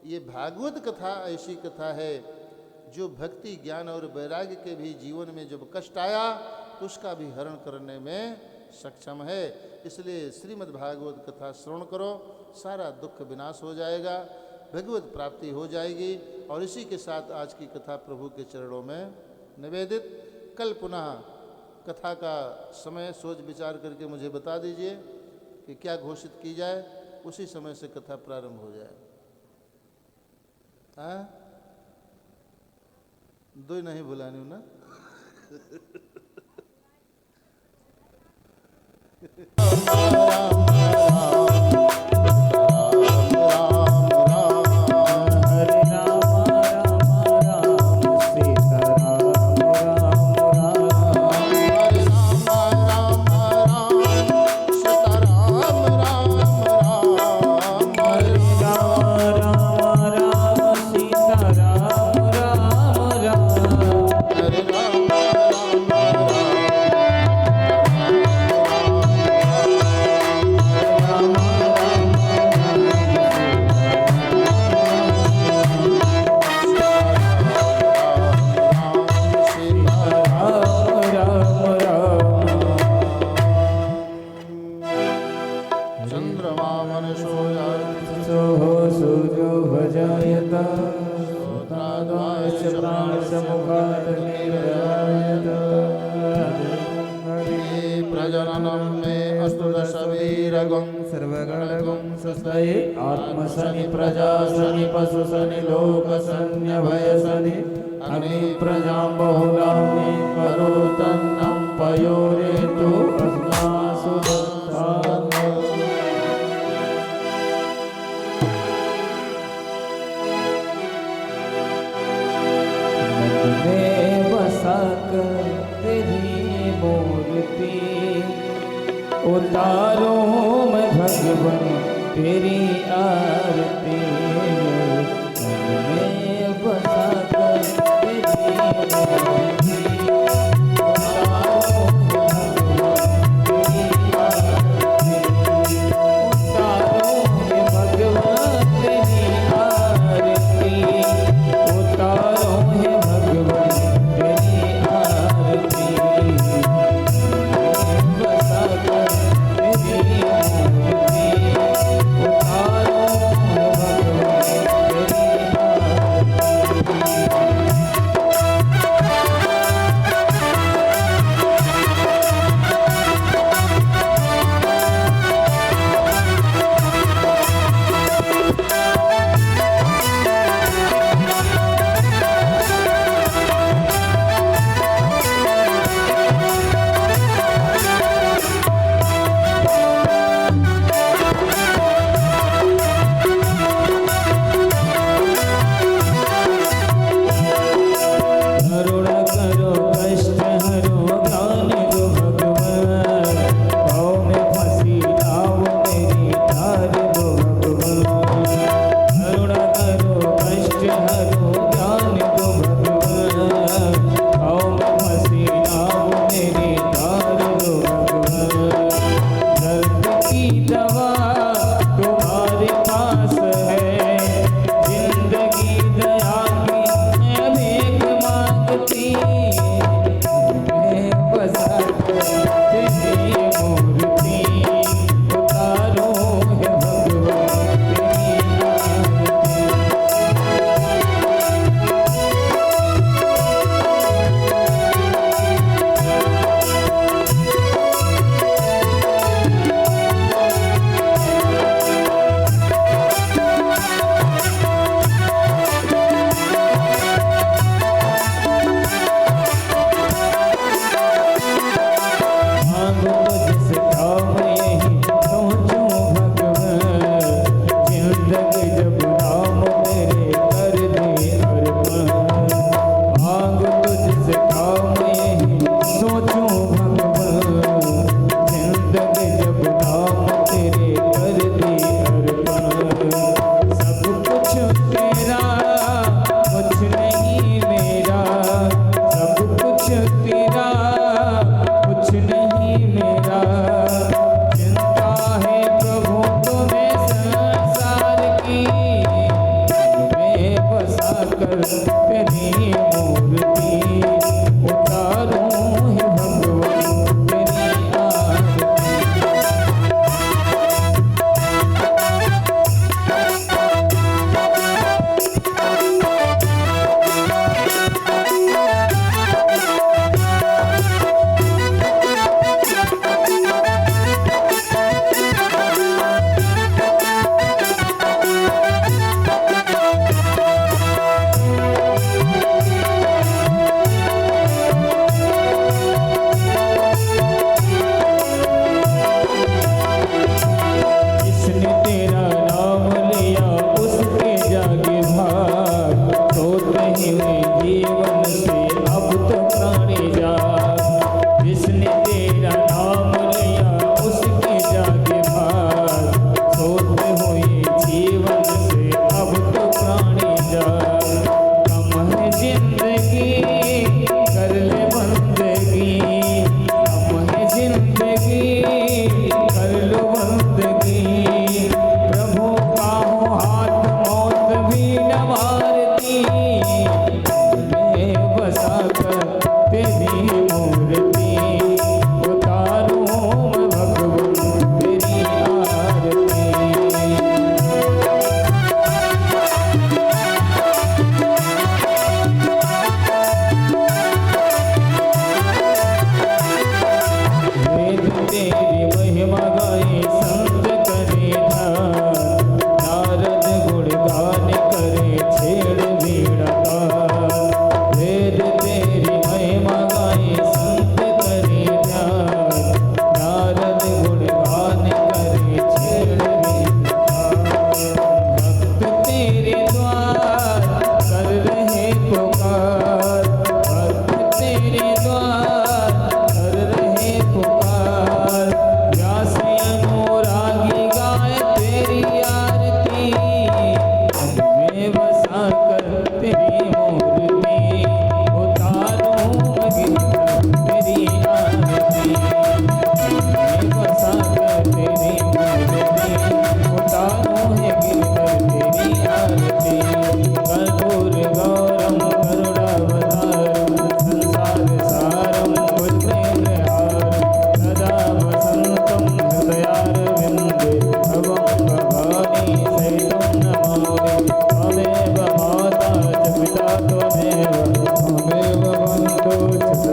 ये भागवत कथा ऐसी कथा है जो भक्ति ज्ञान और वैराग्य के भी जीवन में जब कष्ट आया तो उसका भी हरण करने में सक्षम है। इसलिए श्रीमद् भागवत कथा श्रवण करो, सारा दुख विनाश हो जाएगा, भगवत प्राप्ति हो जाएगी। और इसी के साथ आज की कथा प्रभु के चरणों में निवेदित। कल पुनः कथा का समय सोच विचार करके मुझे बता दीजिए कि क्या घोषित की जाए, उसी समय से कथा प्रारंभ हो जाए। हाँ 2 नहीं भुलानी हूँ ना। हरे राम राम राम सीता राम राम राम हरे राम राम राम सीता राम राम राम। हरे राम राम राम सीता राम राम राम हरे राम राम राम चंद्रमा मनसोया सूर्यो भजायत श्रोत्राद्वाय प्रजननं मे अस्तु दशवीरगं सर्वगणगं सस्तये आत्मसनि प्रजा सनि पशु सनि लोक सन्यभय सनि अग्नि प्रजां बहुलां मे करोतन्नं पयोरेतु अस्मासु दत्तात् में बसाक तेरी मूर्ति उतारो मैं भगवन तेरी आरती मन में बसाक तेरी मूर्ति उतारो मैं भगवन तेरी आरती उतारो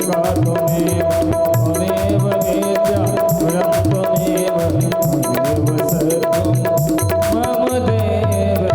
दुर्गा त्वमेव त्वमेव वेद्या परं त्वमेव त्वमेव सर्वं मम देव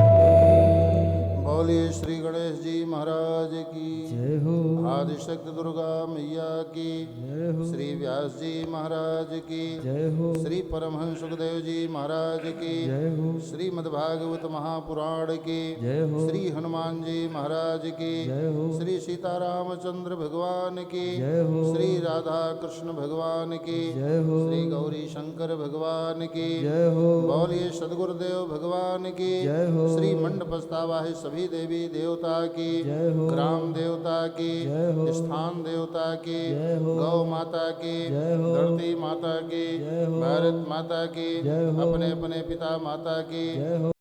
बोलिए श्री गणेश जी महाराज की जय हो आदिशक्ति दुर्गा मैया की जय हो श्री व्यास जी महाराज की जय हो श्री परमहंस सुखदेव जी महाराज की जय हो श्रीमद्भागवत महापुराण की जय हो श्री हनुमान जी महाराज की जय हो श्री सीतारामचंद्र भगवान की जय हो श्री राधा कृष्ण भगवान की जय हो श्री गौरी शंकर भगवान की जय हो बोलिए सदगुरुदेव भगवान की जय हो श्री मंडप स्थावाहे सभी देवी देवता की जय हो ग्राम देवता की जय हो स्थान देवता की जय हो गौ माता की जय हो धरती माता की जय हो भारत माता की जय हो अपने अपने पिता माता की जय हो